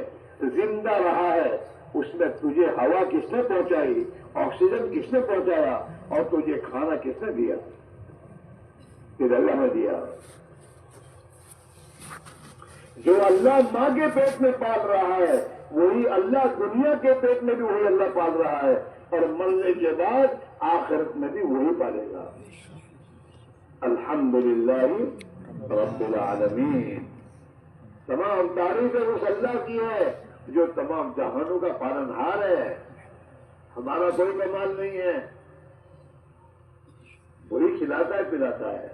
زندہ رہا ہے. اس میں تجھے ہوا کس نے پہنچائی آکسیجن کس نے پہنچایا اور تجھے کھانا کس نے دیا پھر اللہ نے دیا. جو اللہ ماں کے پیٹ میں پال رہا ہے وہی اللہ دنیا کے پیٹ میں بھی وہی اللہ پال رہا ہے اور مرنے کے بعد آخرت میں بھی وہی پالے گا. الحمدللہ رب العالمین. تمام تعریفیں اس اللہ کی ہے جو تمام جہانوں کا پالنہار ہے. ہمارا کوئی کمال نہیں ہے وہی کھلاتا ہے پلاتا ہے.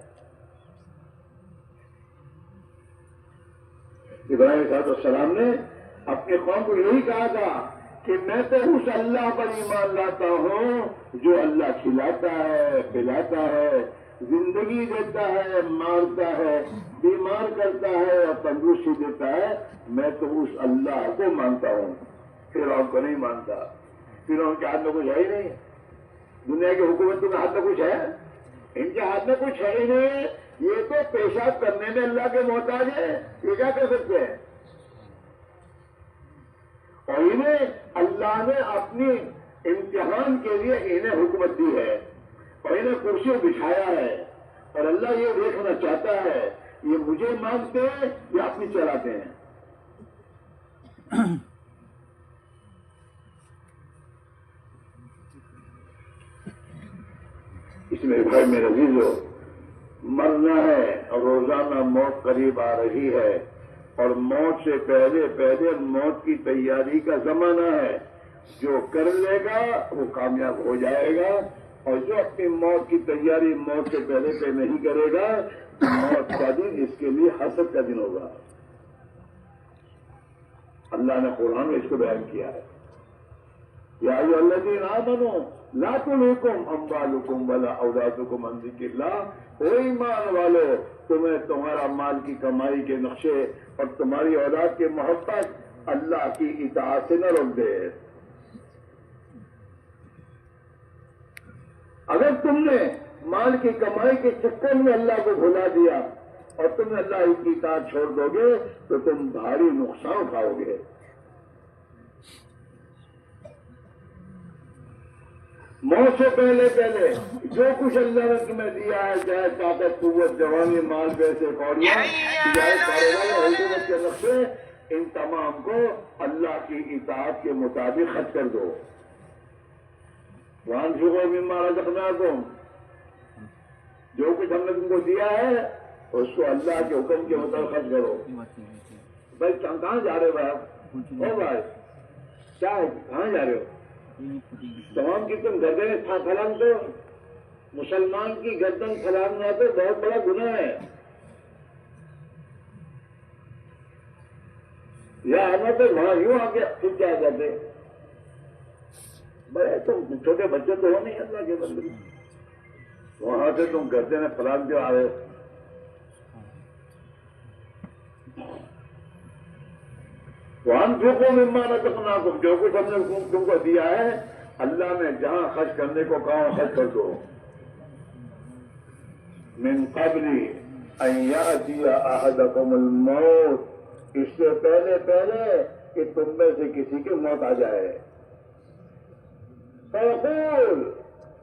ابراہیم علیہ السلام نے اپنے قوم کو یہی کہا تھا کہ میں تو اس اللہ پر ایمان لاتا ہوں جو اللہ کھلاتا ہے، پلاتا ہے، زندگی دیتا ہے، مارتا ہے، بیمار کرتا ہے اور تندرستی دیتا ہے. میں تو اس اللہ کو مانتا ہوں، فرعون کو نہیں مانتا. فرعون کے ہاتھ میں کچھ ہے ہی نہیں. دنیا کی حکومتوں کے ہاتھ میں کچھ ہے؟ ان کے ہاتھ میں کچھ ہے ہی نہیں. یہ تو پیشاب کرنے میں اللہ کے محتاج ہے. یہ کیا کر سکتے ہیں؟ اور انہیں اللہ نے اپنی امتحان کے لیے انہیں حکومت دی ہے اور انہیں کرسی بچھایا ہے. اور اللہ یہ دیکھنا چاہتا ہے یہ مجھے مانتے ہیں یا اپنی چلاتے ہیں. اس میں بھائی میرے عزیزو، مرنا ہے اور روزانہ موت قریب آ رہی ہے اور موت سے پہلے موت کی تیاری کا زمانہ ہے. جو کر لے گا وہ کامیاب ہو جائے گا اور جو اپنی موت کی تیاری موت سے پہلے نہیں کرے گا موت کا دن اس کے لیے حسرت کا دن ہوگا. اللہ نے قرآن میں اس کو بیان کیا ہے. یا ایھا الذین آمنوا لا تلہکم اموالکم ولا اولادکم عن ذکر اللہ. او ایمان والو، تمہیں تمہارا مال کی کمائی کے نقشے اور تمہاری اولاد کی محبت اللہ کی اطاعت سے نہ روک دے. اگر تم نے مال کی کمائی کے چکر میں اللہ کو بھلا دیا اور تم نے اللہ کی اطاعت چھوڑ دو گے تو تم بھاری نقصان اٹھاؤ گے. موت سے پہلے جو کچھ اللہ نے تمہیں دیا ہے، چاہے طاقت، قوت، جوانی، مال، پیسے، کوڑیاں، تجارت، کاروبار، حکومت کے نقشے، ان تمام کو اللہ کی اطاعت کے مطابق خرچ کر دو. وَأَنفِقُوا مِمَّا رَزَقْنَاكُمْ، جو کچھ ہم نے تم کو دیا ہے اس کو اللہ کے حکم کے مطابق خرچ کرو. بھائی کہاں جا رہے ہو بھائی؟ او بھائی کیا ہے، کہاں جا رہے ہو؟ تمام کی تم گردنیں پھلانگتے ہو. مسلمان کی گردن پھلانگنا تو بہت بڑا گناہ ہے. یا آنا تو وہاں یوں آ کے پھر کیا جاتے. بھائی تم چھوٹے بچے تو ہو نہیں اللہ کے بندے، وہاں سے تم گردنیں پھلانگتے آ رہے. وَأَنفِقُوا مِمَّا رَزَقْنَاكُمْ، جو کچھ ہم نے تم کو دیا ہے اللہ نے جہاں خرچ کرنے کو کہا خرچ کر دو. مِن قَبْلِ أَن يَأْتِيَ أَحَدَكُمُ الْمَوْتُ، اس سے پہلے کہ تم میں سے کسی کی موت آ جائے. فَيَقُولُ،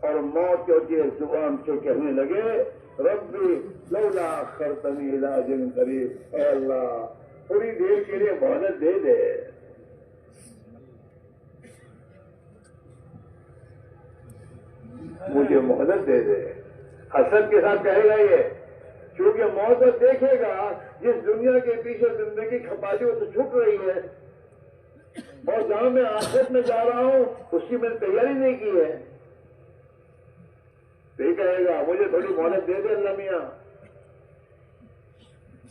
اور موت کے زبان سے کہنے لگے ربی لولا اخرتنی الی اجل قریب، اے اللہ تھوڑی دیر کے لیے مہلت دے دے. مجھے مہلت دے دے. حسد کے ساتھ کہے گا یہ، کیونکہ موت دیکھے گا جس دنیا کے پیچھے زندگی کھپاتی وہ تو چھپ رہی ہے اور جہاں میں آخرت میں جا رہا ہوں اس کی میں نے تیاری نہیں کی ہے. یہ کہے گا مجھے تھوڑی مہلت دے دے اللہ میاں.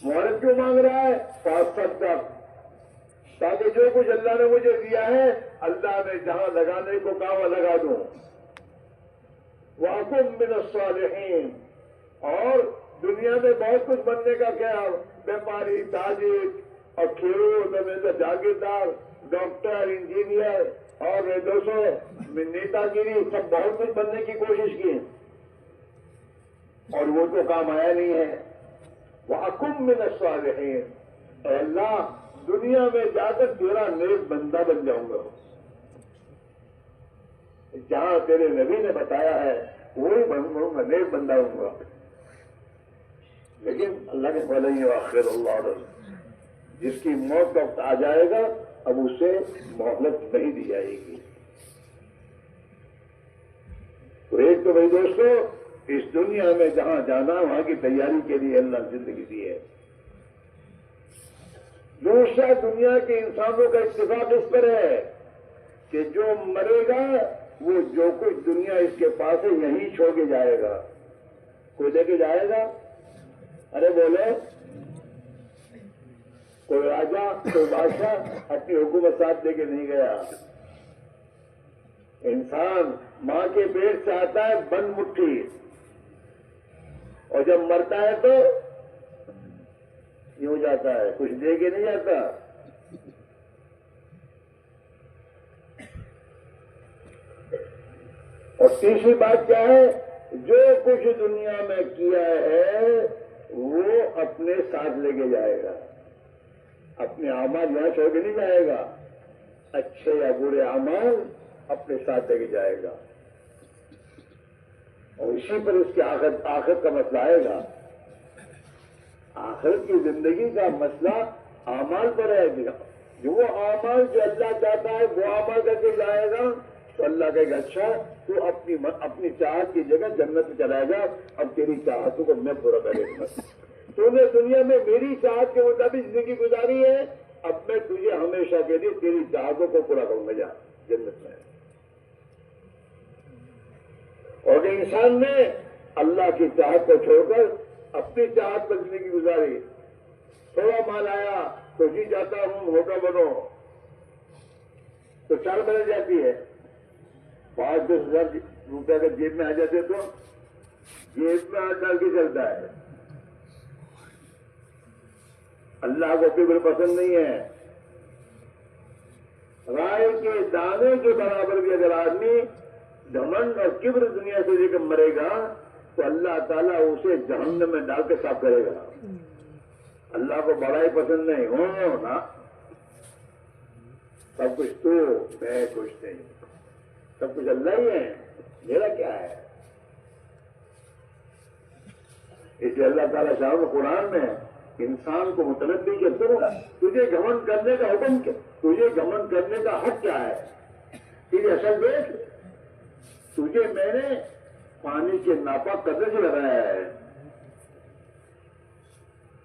مہلت کیوں مانگ رہا ہے؟ 5 سال تک، تاکہ جو کچھ اللہ نے مجھے دیا ہے اللہ نے جہاں لگانے کو کہا وہ لگا دوں. وَأَكُن مِّنَ الصَّالِحِينَ، اور دنیا میں بہت کچھ بننے کا کیا، بیپاری، تاجر اور کھیلوں، جاگیردار، ڈاکٹر، انجینئر اور نیتا گیری، سب بہت کچھ بننے کی کوشش کی اور وہ تو کام آیا نہیں ہے. وَأَكُن مِّنَ الصَّالِحِينَ، اے اللہ دنیا میں جا کر تیرا نیک بندہ بن جاؤں گا. جہاں تیرے نبی نے بتایا ہے وہی بنوں گا، نیک بندہ ہوں گا. لیکن اللہ کے فضل وآخر اللہ، جس کی موت کا وقت آ جائے گا اب اسے مہلت نہیں دی جائے گی. تو ایک تو بھائی دوستو اس دنیا میں جہاں جانا وہاں کی تیاری کے لیے اللہ زندگی دی ہے. دوسرا دنیا کے انسانوں کا اتفاق اس پر ہے کہ جو مرے گا وہ جو کچھ دنیا اس کے پاس ہے یہیں چھوڑ کے جائے گا. کوئی لے کے جائے گا؟ ارے بولے، کوئی راجا کوئی بادشاہ اپنی حکومت ساتھ لے کے نہیں گیا. انسان ماں کے پیٹ سے آتا ہے بند مٹھی، اور جب مرتا ہے تو یوں جاتا ہے، کچھ دے کے نہیں جاتا. اور تیسری بات کیا ہے؟ جو کچھ دنیا میں کیا ہے وہ اپنے ساتھ لے کے جائے گا. اپنے اعمال یہاں چھوڑ کے نہیں جائے گا، اچھے یا برے اعمال اپنے ساتھ لے کے جائے گا. اور اسی پر اس کی آخرت کا مسئلہ آئے گا. آخرت کی زندگی کا مسئلہ اعمال پر ہے. جو اعمال جو اللہ چاہتا ہے وہ اعمال کر کے جائے گا تو اللہ کہے گا اچھا تو اپنی چاہت کی جگہ جنت میں چلا جا، اب تیری چاہتوں کو میں پورا کرے گا. تو نے دنیا میں میری چاہت کے مطابق زندگی گزاری ہے، اب میں تجھے ہمیشہ کے لیے تیری چاہتوں کو پورا کروں گا، جا جنت میں. اور انسان نے اللہ کی چاہت کو چھوڑ کر اپنی چاہت پر زندگی گزاری. تھوڑا مال آیا تو جی جاتا ہوں موٹا بنو، تو چال بدل جاتی ہے. 5-10 ہزار روپے اگر جیب میں آ جاتے تو جیب میں ہاتھ ڈال کے چلتا ہے. اللہ کو کبر پسند نہیں ہے. رائے کے دانے کے برابر بھی اگر آدمی گھمنڈ اور کبر دنیا سے لے کر مرے گا تو اللہ تعالیٰ اسے جہنم میں ڈال کے صاف کرے گا. اللہ کو بڑائی پسند نہیں ہو نا، سب کچھ تو میں کچھ نہیں، سب کچھ اللہ ہی ہے، میرا کیا ہے. اس لیے اللہ تعالیٰ شاہ قرآن میں انسان کو متنبی کے کرو، تجھے گھمنڈ کرنے کا حکم کیا، تجھے گھمنڈ کرنے کا حق کیا ہے؟ تیری اصل دیکھ، تجھے میں نے پانی کے ناپاک قطرے سے لگایا ہے،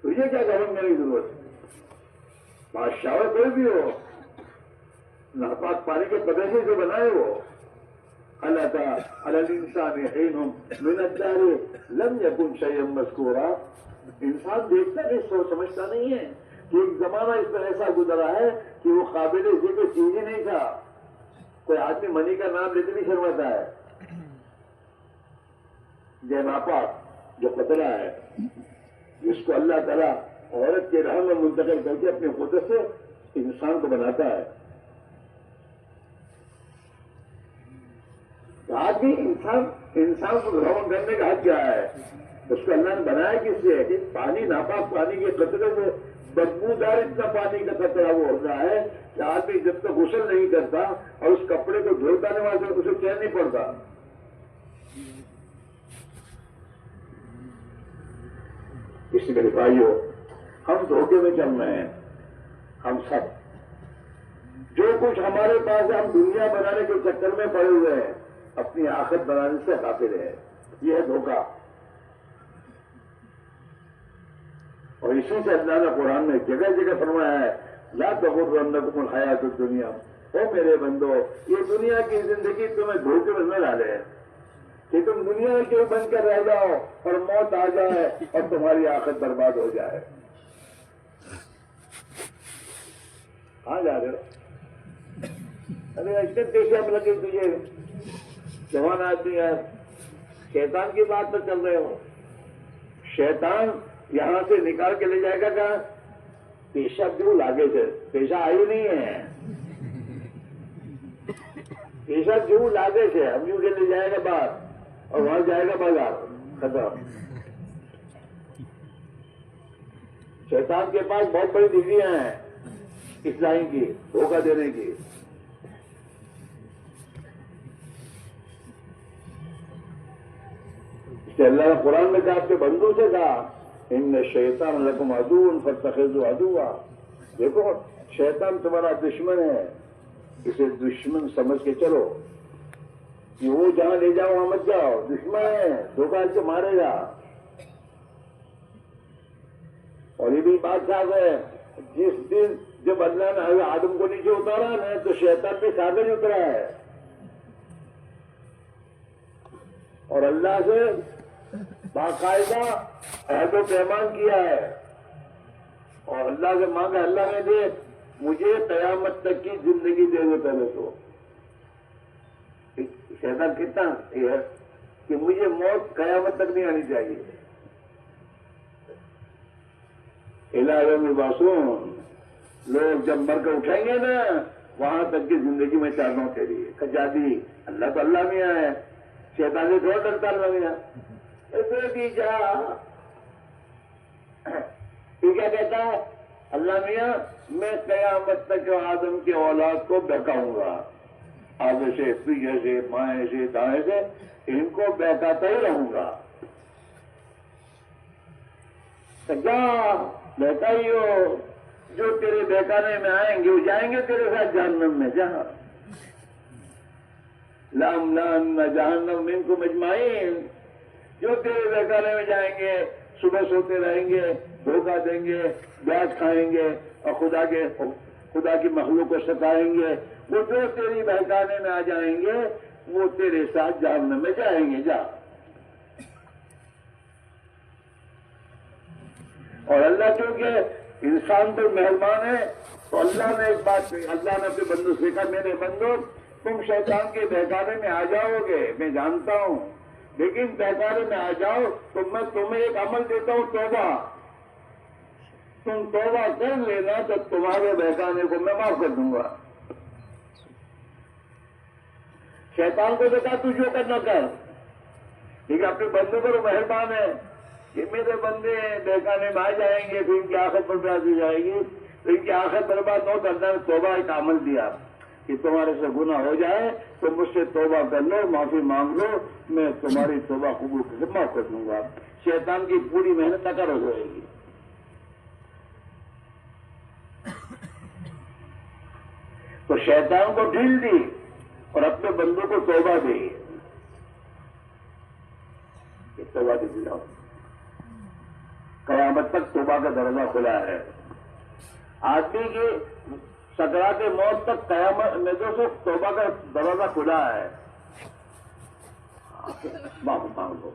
تجھے کیا گھمنڈ کرنے کی ضرورت ہے؟ بادشاہ کوئی بھی ہو، ناپاک پانی کے قطرے سے بنائے وہ. اللہ تعالیٰ الانسان حین من الدہر لم یکن شیئا مذکورا. انسان دیکھتا نہیں، سوچ سمجھتا نہیں ہے کہ ایک زمانہ اس پر ایسا گزرا ہے کہ وہ قابل ذکر چیز ہی نہیں تھا. کوئی آدمی منی کا نام لیتے بھی شرماتا ہے. یہ ناپاک جو قطرہ ہے جس کو اللہ تعالیٰ عورت کے رحم میں منتقل کر کے اپنی قدرت سے انسان کو بناتا ہے. آدمی انسان کو گھمنڈ کرنے کا حق کیا ہے؟ اس کو اللہ نے بنایا کس سے؟ کہ پانی ناپاک پانی کے قطرے سے بدبودار اتنا پانی کا قطرہ وہ ہوتا ہے کہ آدمی جب تک غسل نہیں کرتا اور اس کپڑے کو دھوتا نہیں وہاں سے اسے چین نہیں پڑتا. اس میرے بھائیوں، ہم دھوکے میں چل رہے ہیں. ہم سب جو کچھ ہمارے پاس ہے ہم دنیا بنانے کے چکر میں پڑے ہوئے ہیں، اپنی آخرت بنانے سے غافل ہے. یہ ہے دھوکہ. اور اسی سے اللہ نے قرآن میں جگہ جگہ فرمایا ہے لا تغرنکم الحیات الدنیا. او میرے بندو، یہ دنیا کی زندگی تمہیں دھوکے میں نہ ڈالے کہ تم دنیا میں کیوں بن کر رہ جاؤ اور موت آ جائے اور تمہاری آخرت برباد ہو جائے. کہاں جا رہے ہو؟ ارے اتنے پیشے اب لگے تجھے، جوان آدمی ہے، شیطان کی بات پر چل رہے ہو. شیطان یہاں سے نکال کے لے جائے گا کہاں؟ پیشاب جو لاگے سے پیشہ آئی نہیں ہے، پیشاب جو لاگے سے ہم یوں کے لے جائے گا باہر اور وہاں جائے گا بازار. ختم. شیطان کے پاس بہت بڑی ڈگریاں ہیں اصلاحی کی، دھوکہ دینے کی. کہ اللہ نے قرآن میں کہا آپ کے بندوں سے کہا ان شیطان لکم عدو فاتخذوہ عدوا. دیکھو شیطان تمہارا دشمن ہے، اسے دشمن سمجھ کے چلو. کہ وہ جہاں لے جاؤ وہاں مت جاؤ، دشمن ہے، دھوکہ سے مارے گا. اور یہ بھی بات صاحب ہے، جس دن جب اللہ نے حضرت آدم کو نیچے اتارا نا تو شیطان بھی ساتھ ہی اترا ہے. اور اللہ سے باقاعدہ عہد و پیمان کیا ہے اور اللہ سے مانگا اللہ نے دے مجھے قیامت تک کی زندگی دے دے پہلے تو. شیطان کتنا یہ ہے کہ مجھے موت قیامت تک نہیں آنی چاہیے. الہ یوم یبعثون، لوگ جب مر کر اٹھائیں گے نا وہاں تک کی زندگی میں چاروں کے لیے کجادی اللہ تو اللہ میاں ہے، شیطان سے تھوڑا ڈرتا اللہ میاں. ایسے بھی جا یہ کیا کہتا ہے اللہ میاں میں قیامت تک آدم کی اولاد کو بہکاؤں گا، آگے سے پیچھے سے بائیں سے دائیں سے ان کو بہکاتا ہی رہوں گا. جا بہتا ہی ہو، جو تیرے بہکانے میں آئیں گے وہ جائیں گے تیرے ساتھ جہنم میں. جہاں لَأَمْلَأَنَّ جَهَنَّمَ مِنكُمْ أَجْمَعِينَ، جو تیرے بہکانے میں جائیں گے صبح سوتے رہیں گے، دھوکہ دیں گے، بیاج کھائیں گے اور خدا کی مخلوق کو ستائیں گے، وہ جو تیری بہکانے میں آ جائیں گے وہ تیرے ساتھ جہنم میں جائیں گے. جا. اور اللہ کیونکہ انسان پر مہربان ہے تو اللہ نے ایک بات کہی، اللہ نے اپنے بندوں سے کہا میرے بندو تم شیطان کے بہکانے میں آ جاؤ گے میں جانتا ہوں، لیکن بہکانے میں آ جاؤ تو میں تمہیں ایک عمل دیتا ہوں توبہ. تم توبہ کر لینا تو تمہارے بہکانے کو میں معاف کر دوں گا. شیطان کو دیکھا تو جو کرنا کر، لیکن اپنے بندوں پر مہربان ہے کہ میرے بندے بہکانے میں آ جائیں گے پھر ان کی آخرت برباد ہو جائے گی، تو ان کی آخرت برباد نہ کرنا ہے. توبہ ایک عمل دیا کہ تمہارے سے گناہ ہو جائے تو مجھ سے توبہ کر لو، معافی مانگ لو، میں تمہاری توبہ قبول کر کے معاف کر دوں گا. شیطان کی پوری محنت ناکار ہو جائے گی. تو شیطان کو ڈھیل دی اور اپنے بندوں کو توبہ دی. توبہ دی دلاؤ، قیامت تک توبہ کا دروازہ کھلا ہے. آدمی کی سکرات موت تک قیامت میں جو سے توبہ کا دروازہ کھلا ہے. معافی مانگ لو.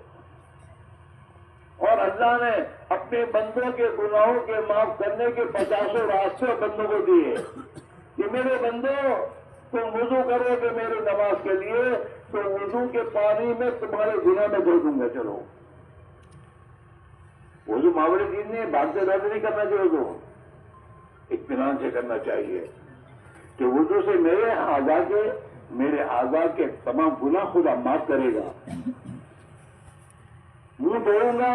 اور اللہ نے اپنے بندوں کے گناہوں کے معاف کرنے کے 50 راستے بندوں کو دیے کہ میرے بندو تم وضو کرو گے میرے نماز کے لیے تو وضو کے پانی میں تمہارے گناہ میں دھو دوں گا. چلو وضو معاملے دین نہیں، بھاگتے بھاگتے نہیں کرنا چاہیے، وضو اطمینان سے کرنا چاہیے کہ وضو سے میرے اعضاء کے تمام گناہ خدا معاف کرے گا. منہ دھوؤں گا،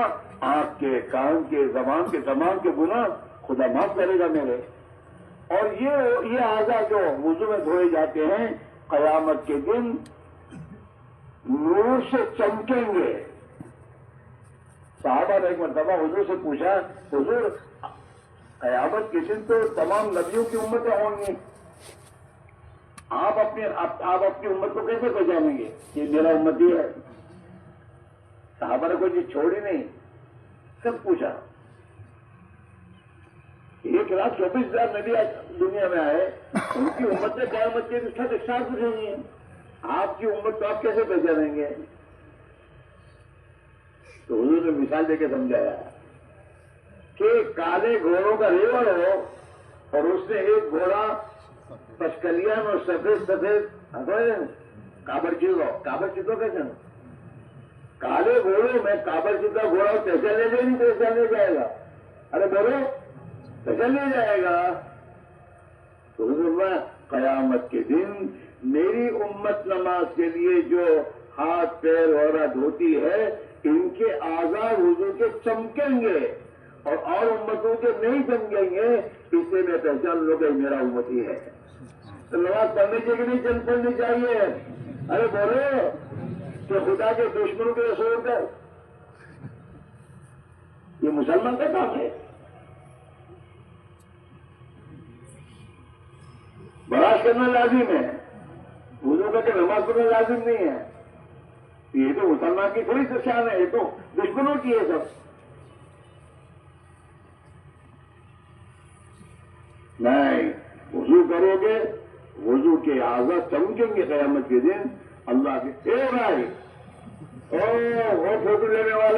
آنکھ کے، کان کے، زبان کے تمام کے گناہ خدا معاف کرے گا میرے. اور یہ اعضاء جو وضو میں دھوئے جاتے ہیں قیامت کے دن نور سے چمکیں گے. صحابہ نے ایک مرتبہ حضور سے پوچھا حضور قیامت کے دن تو تمام نبیوں کی امتیں ہوں گی، آپ اپنی امت کو کیسے پہچانیں گے کہ میرا امتی ہے؟ صحابہ نے کوئی چیز چھوڑی نہیں، سب پوچھا. 1,24,000 نبی دنیا میں آئے، ان کی امت سے قیامت کے ساتھ ایک ساتھ پوچھیں گے آپ کی امت تو آپ کیسے پہچانیں گے؟ تو حضور نے مثال دے کے سمجھایا کہ کالے گھوڑوں کا ریوڑ ہو اور اس نے ایک گھوڑا پشکلیان اور سفید کابر چیزوں کیسے نا کالے گھوڑوں میں کابر چیزا گھوڑا پیسہ لے جائے نہیں پیسہ لے جائے گا. ارے بولو پیسہ لے جائے گا. تو حضور قیامت کے دن میری امت نماز کے لیے جو ہاتھ پیر وغیرہ دھوتی ہے ان کے اعضاء وضو کے چمکیں گے اور امتوں کے نہیں چمکیں گے. اس سے میں پہچان لوں کہ میرا امتی ہے. تو نماز پڑھنے کے لیے نہیں پڑھنی چاہیے. ارے بولو کہ خدا کے دشمنوں کے رسول کر یہ مسلمان کا کام ہے. براش کرنا لازم ہے، وضو کر کے نماز پڑھنا لازم نہیں ہے. یہ تو مسلمان کی تھوڑی شان ہے، یہ تو دشمنوں کی ہے سب. نہیں، وضو کرو گے وضو کے اعضاء چمکیں گے قیامت کے دن. اللہ کے اے بھائی وہ فوٹو لینے والے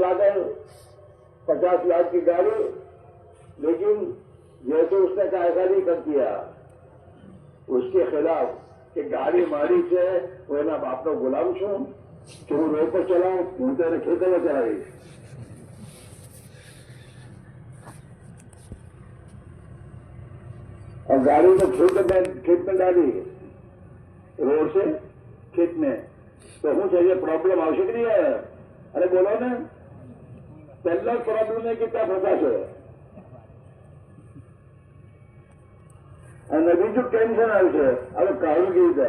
لا کر 50 لاکھ کی گاڑی، لیکن جیسے اس نے کہا ایسا نہیں کر دیا اس کے خلاف کہ گاڑی ماری سے وہ نا باپ کا غلام چھو تم روڈ پر چلاؤ تم تیرے کھیتوں میں چلا رہی اور گاڑی کو کھیت میں ڈالی روڈ سے کھیت میں تو ہوں چاہیے پرابلم آوشک نہیں ہے. ارے بولو نا پہلا پرابلم ہے کتنا پھنسا ہے અને બીજું ટેન્શન આવશે હવે કાઢું કેવી રીતે.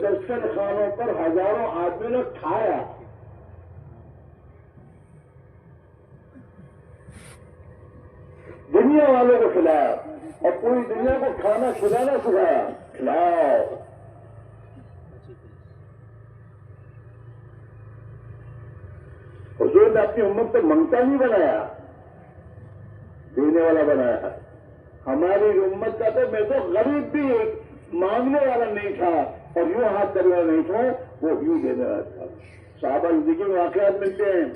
دستر خانوں پر ہزاروں آدمی نے کھایا. دنیا والوں کو کھلایا اور پوری دنیا کو کھانا کھلانا سکھایا. کھلاؤ. حضور نے اپنی امت کو منگتا نہیں بنایا, دینے والا بنایا. ہماری امت کا تو میں تو غریب بھی مانگنے والا نہیں تھا اور یوں ہاتھ کرنے والا نہیں تھا, وہ یوں دینے والا تھا. صحابہ زندگی میں واقعات ملتے ہیں.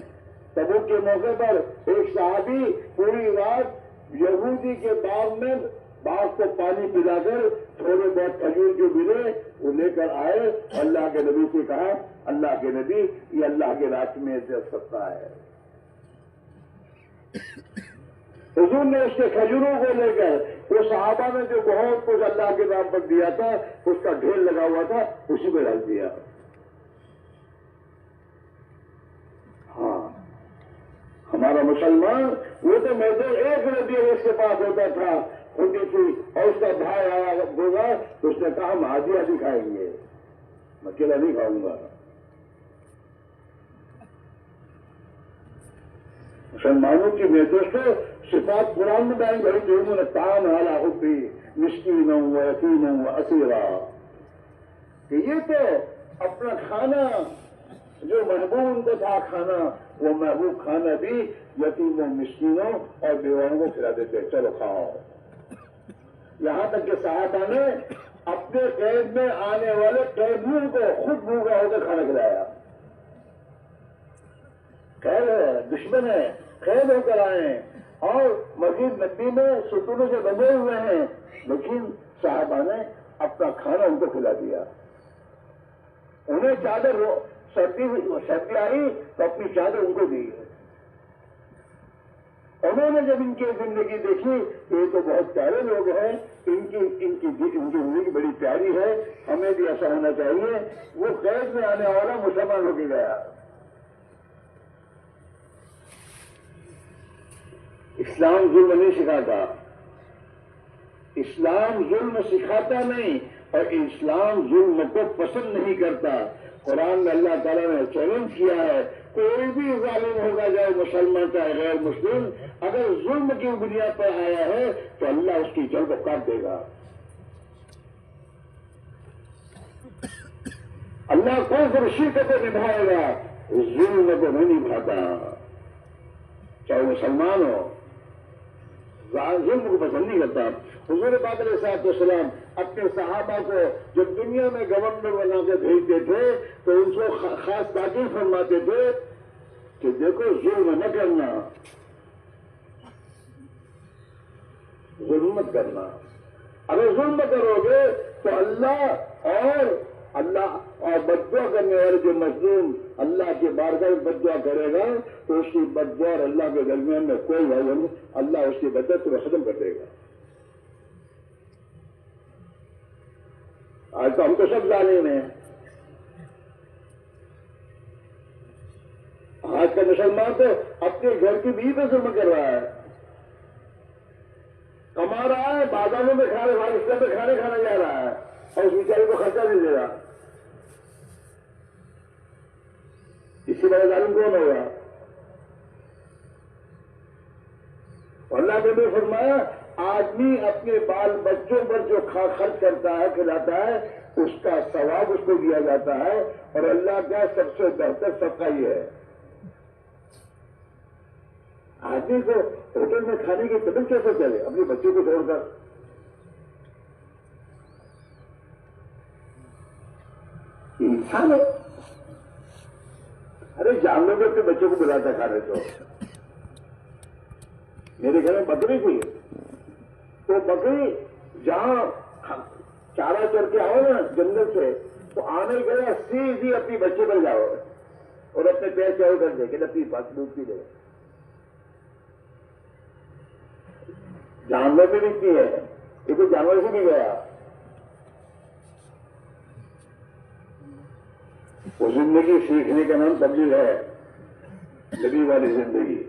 تبوک کے موقع پر ایک صحابی پوری رات یہودی کے باغ میں باغ کو پانی پلا کر تھوڑے بہت کھجور جو ملے وہ لے کر آئے. اللہ کے نبی سے کہا, اللہ کے نبی یہ اللہ کے راستے میں دے سکتا ہے. حضور نے اس کے کھجوروں کو لے کر وہ صحابہ نے جو بہت کچھ اللہ کے نام پر دیا تھا اس کا ڈھیر لگا ہوا تھا اسی میں ڈال دیا. ہاں ہمارا مسلمان وہ تو میں تو ایک ربیع اس کے پاس ہوتا تھا ہوتی تھی اور اس کا بھائی آیا ہوگا تو اس نے کہا ہم آدھی آدھی کھائیں گے, میں اکیلا نہیں کھاؤں گا. مسلمانوں کی میں دوستوں صفات قرآن میں بیان کری جو انہوں نے تام حالا حبی مسکین و یتیم و اسیرا, کہ یہ تو اپنا کھانا جو محبوب ان کو تھا کھانا وہ محبوب کھانا بھی یتیموں مسکینوں اور بیواؤں کو کھلا دیتے, چلو کھاؤ. یہاں تک کہ صحابہ نے اپنے قید میں آنے والے قیدیوں کو خود بھوکا ہو کر کھانا کھلایا. قید ہے, دشمن ہے, قید ہو کر آئے ہیں اور مسجد نبی میں ستونوں سے بندھے ہوئے ہیں, لیکن صحابہ نے اپنا کھانا ان کو کھلا دیا. انہیں چادر سردی آئی تو اپنی چادر ان کو دی. انہوں نے جب ان کی زندگی دیکھی تو یہ تو بہت پیارے لوگ ہیں, ان کی زندگی بڑی پیاری ہے, ہمیں بھی ایسا ہونا چاہیے. وہ قید میں آنے والا مسلمان ہو کے گیا. اسلام ظلم نہیں سکھاتا, اسلام ظلم سکھاتا نہیں اور اسلام ظلم کو پسند نہیں کرتا. قرآن میں اللہ تعالیٰ نے چیلنج کیا ہے, کوئی بھی ظالم ہوگا چاہے مسلمان چاہے غیر مسلم, اگر ظلم کی بنیاد پر آیا ہے تو اللہ اس کی جڑ کو کاٹ دے گا. اللہ کون سی شرکت کو نبھائے گا, ظلم کو نہیں نبھاتا. چاہے مسلمان ہو, ظلم کو پسند نہیں کرتا. حضور پاک علیہ الصلوۃ والسلام اپنے صحابہ کو جب دنیا میں گورنر بنا کے بھیجتے تھے تو ان کو خاص تاکید فرماتے تھے کہ دیکھو ظلم نہ کرنا, ظلم مت کرنا. اگر ظلم کرو گے تو اللہ اور بددعا کرنے والے جو مظلوم اللہ کے بارگاہ میں بددعا کرے گا تو اس کی بددعا اور اللہ کے درمیان میں کوئی وجہ نہیں, اللہ اس کی بدت کو ختم کر دے گا. آج تو ہم تو سب ظالم ہیں. آج کا مسلمان تو اپنے گھر کی بیوی پہ ظلم کر رہا ہے, کما رہا ہے, بازاروں میں کھانے کھانا جا رہا ہے اور اس بیچارے کو خرچہ نہیں دے رہا. اسی بڑے ظالم کون ہوگا؟ اللہ نے بھی فرمایا آدمی اپنے بال بچوں پر جو خرچ کرتا ہے کھلاتا ہے اس کا ثواب اس کو دیا جاتا ہے, اور اللہ کا سب سے بہتر صدقہ یہ ہے. آدمی کو ہوٹل میں کھانے کی قدر کیسے چلے اپنے بچے کو چھوڑ کر؟ انسان ہے. ارے جانور بھی اپنے بچوں کو بلاتا کھانے تو. میرے گھر میں بکری تھی تو بکری جہاں چارہ چر کے آؤ نا جنگل سے تو آنے کے سیدھی اپنی بچے پر جاؤ اور اپنے پیر چاہو کر دے کہ اپنی بات ڈوبتی دے. جانور بھی نہیں ہے, یہ تو جانور سے نہیں گیا. وہ زندگی سیکھنے کا نام تبلیغ ہے, نبی والی زندگی.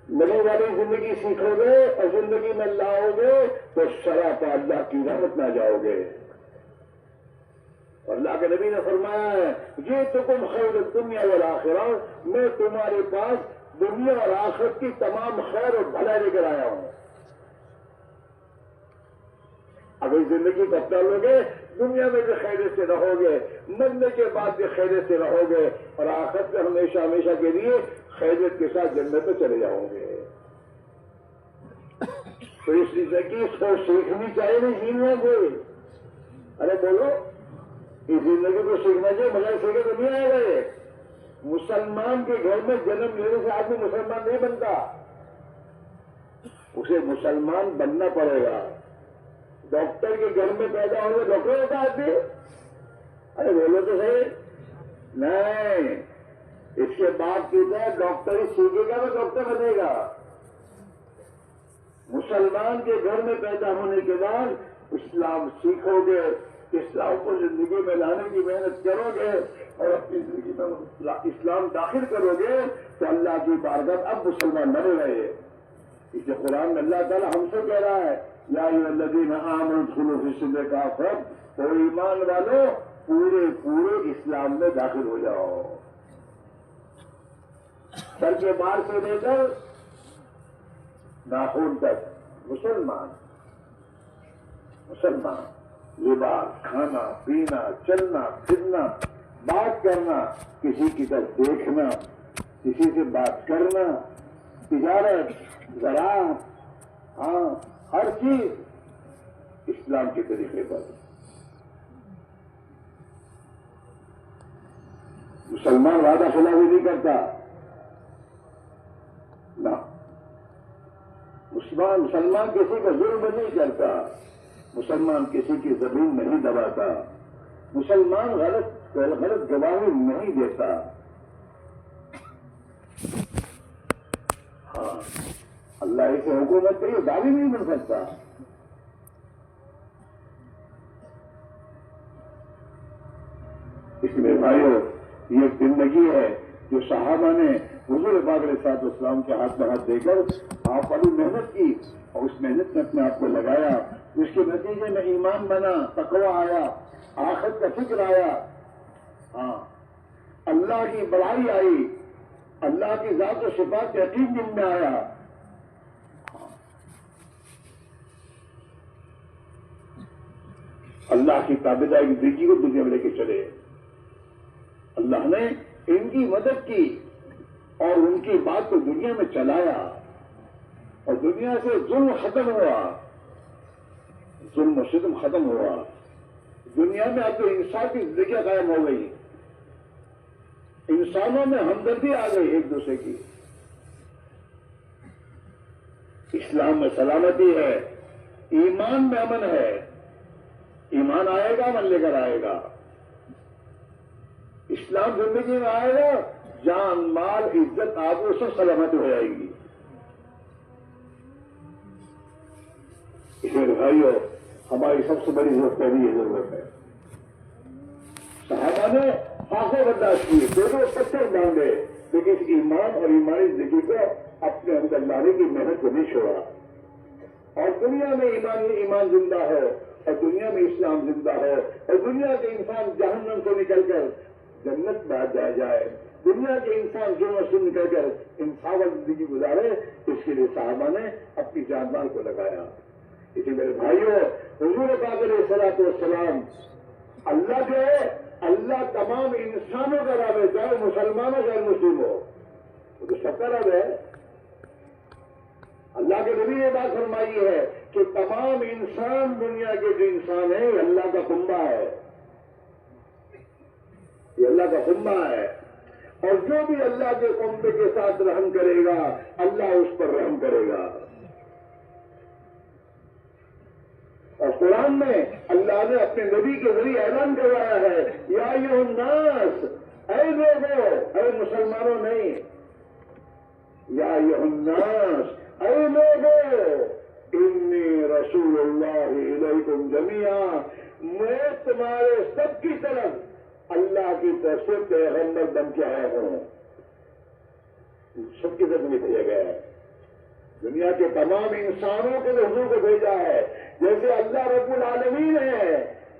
نبی والی زندگی سیکھو گے اور زندگی میں لاؤ گے تو سراپا اللہ کی رحمت میں جاؤ گے. اللہ کے نبی نے فرمایا ہے یہ تم خیر الدنیا والآخرہ، میں تمہارے پاس دنیا اور آخرت کی تمام خیر اور بھلائی لے کر آیا ہوں۔ اگر زندگی کو اپنا لو گے دنیا میں بھی خیریت سے رہو گے، مرنے کے بعد بھی خیریت سے رہو گے، اور آخرت میں ہمیشہ ہمیشہ کے لیے خیریت کے ساتھ جنت میں چلے جاؤ گے۔ تو اس زندگی کو سیکھنی چاہیے، نہیں سیکھنا چاہیے۔ ارے بولو، اس زندگی کو سیکھنا چاہیے، مگر سیکھے تو نہیں آئے گا۔ مسلمان کے گھر میں جنم لینے سے آدمی مسلمان نہیں بنتا، اسے مسلمان بننا پڑے گا۔ ڈاکٹر کے گھر میں پیدا ہوگا ڈاکٹر ہوتا آدمی؟ ارے بولو تو صحیح، نہیں، اس کے بعد کہتا ہے ڈاکٹر ہی سیکھے گا تو ڈاکٹر بنے گا۔ مسلمان کے گھر میں پیدا ہونے کے بعد اسلام سیکھو گے، اسلام کو زندگی میں لانے کی محنت کرو گے، اور اپنی زندگی میں اسلام داخل کرو گے تو اللہ کی بارگاہ اب مسلمان بنے رہے۔ اس قرآن میں اللہ تعالیٰ ہم سے کہہ رہا ہے یا ایھا الذین آمنوا ادخلوا فی السلم کافۃ، تو ایمان والو پورے اسلام میں داخل ہو جاؤ، سر کے بال سے لے کر ناخن تک مسلمان۔ لباس، کھانا پینا، چلنا پھرنا، بات کرنا، کسی کی طرف دیکھنا، کسی سے بات کرنا، تجارت، زراعت، ہاں ہر چیز اسلام کے طریقے پر۔ مسلمان وعدہ خلافی نہیں کرتا، نہ مسلمان کسی کا ظلم نہیں کرتا، مسلمان کسی کی زمین نہیں دباتا، مسلمان غلط گواہی نہیں دیتا۔ ہاں اللہ اسے حکومت کے لیے دعوی نہیں بن سکتا۔ اس میں بھائیو یہ ایک زندگی ہے جو صحابہ نے حضور پاک علیہ الصلوۃ والسلام کے ہاتھ میں ہاتھ دے کر آپ والی محنت کی، اور اس محنت میں اپنے آپ کو لگایا، اس کے نتیجے میں ایمان بنا، تقوی آیا، آخرت کا فکر آیا، ہاں اللہ کی بڑائی آئی، اللہ کی ذات و صفات کا یقین دل میں آیا۔ اللہ کی تابعداری کی زندگی کو دنیا میں لے کے چلے۔ اللہ نے ان کی مدد کی اور ان کی بات کو دنیا میں چلایا، اور دنیا سے ظلم ختم ہوا، ظلم و ستم ختم ہوا، دنیا میں اب تو انصاف کی زندگیاں قائم ہو گئی، انسانوں میں ہمدردی آ گئی ایک دوسرے کی، اسلام میں سلامتی ہے، ایمان میں امن ہے، ایمان آئے گا امن لے کر آئے گا، اسلام زندگی میں آئے گا جان مال عزت آبرو سب سلامت ہو جائے گی۔ اسے بھائیو ہماری سب سے بڑی ضرورت پہلی یہ ضرورت ہے۔ صحابہ نے آنکھیں برداشت کی، دونوں پتھر باندھے، لیکن اس ایمان اور ایمانی زندگی کو اپنے اندر لانے کی محنت کو نہیں چھوڑا، اور دنیا میں ایمان زندہ ہے، اور دنیا میں اسلام زندہ ہے، اور دنیا کے انسان جہنم سے نکل کر جنت میں آ جائے، دنیا کے انسان جرم سے نکل کر انصاف زندگی گزارے، اس کے لیے صحابہ نے اپنی جان مال کو لگایا۔ اسی میرے بھائیوں، حضور پاک علیہ الصلوۃ والسلام اللہ جو ہے، اللہ تمام انسانوں کا رب ہے، چاہے مسلمان ہو چاہے مسلم ہو، وہ تو سب کا رب ہے۔ اللہ کے نبی نے بات فرمائی ہے کہ تمام انسان دنیا کے جو انسان ہیں یہ اللہ کا کنبہ ہے، یہ اللہ کا کنبہ ہے، اور جو بھی اللہ کے کنبے کے ساتھ رحم کرے گا اللہ اس پر رحم کرے گا۔ اور قرآن میں اللہ نے اپنے نبی کے ذریعے اعلان کروایا ہے یا ایھا الناس، اے لوگوں، اے مسلمانوں نہیں، یا ایھا الناس، اے لوگوں، انی رسول اللہ الیکم جمیعا، میں تمہارے سب کی طرف اللہ کی طرف سے پیغمبر بن کے آیا ہوں، سب کی طرف نہیں بھیجا گیا ہے، دنیا کے تمام انسانوں کو حضور کو بھیجا ہے، جیسے اللہ رب العالمین ہے،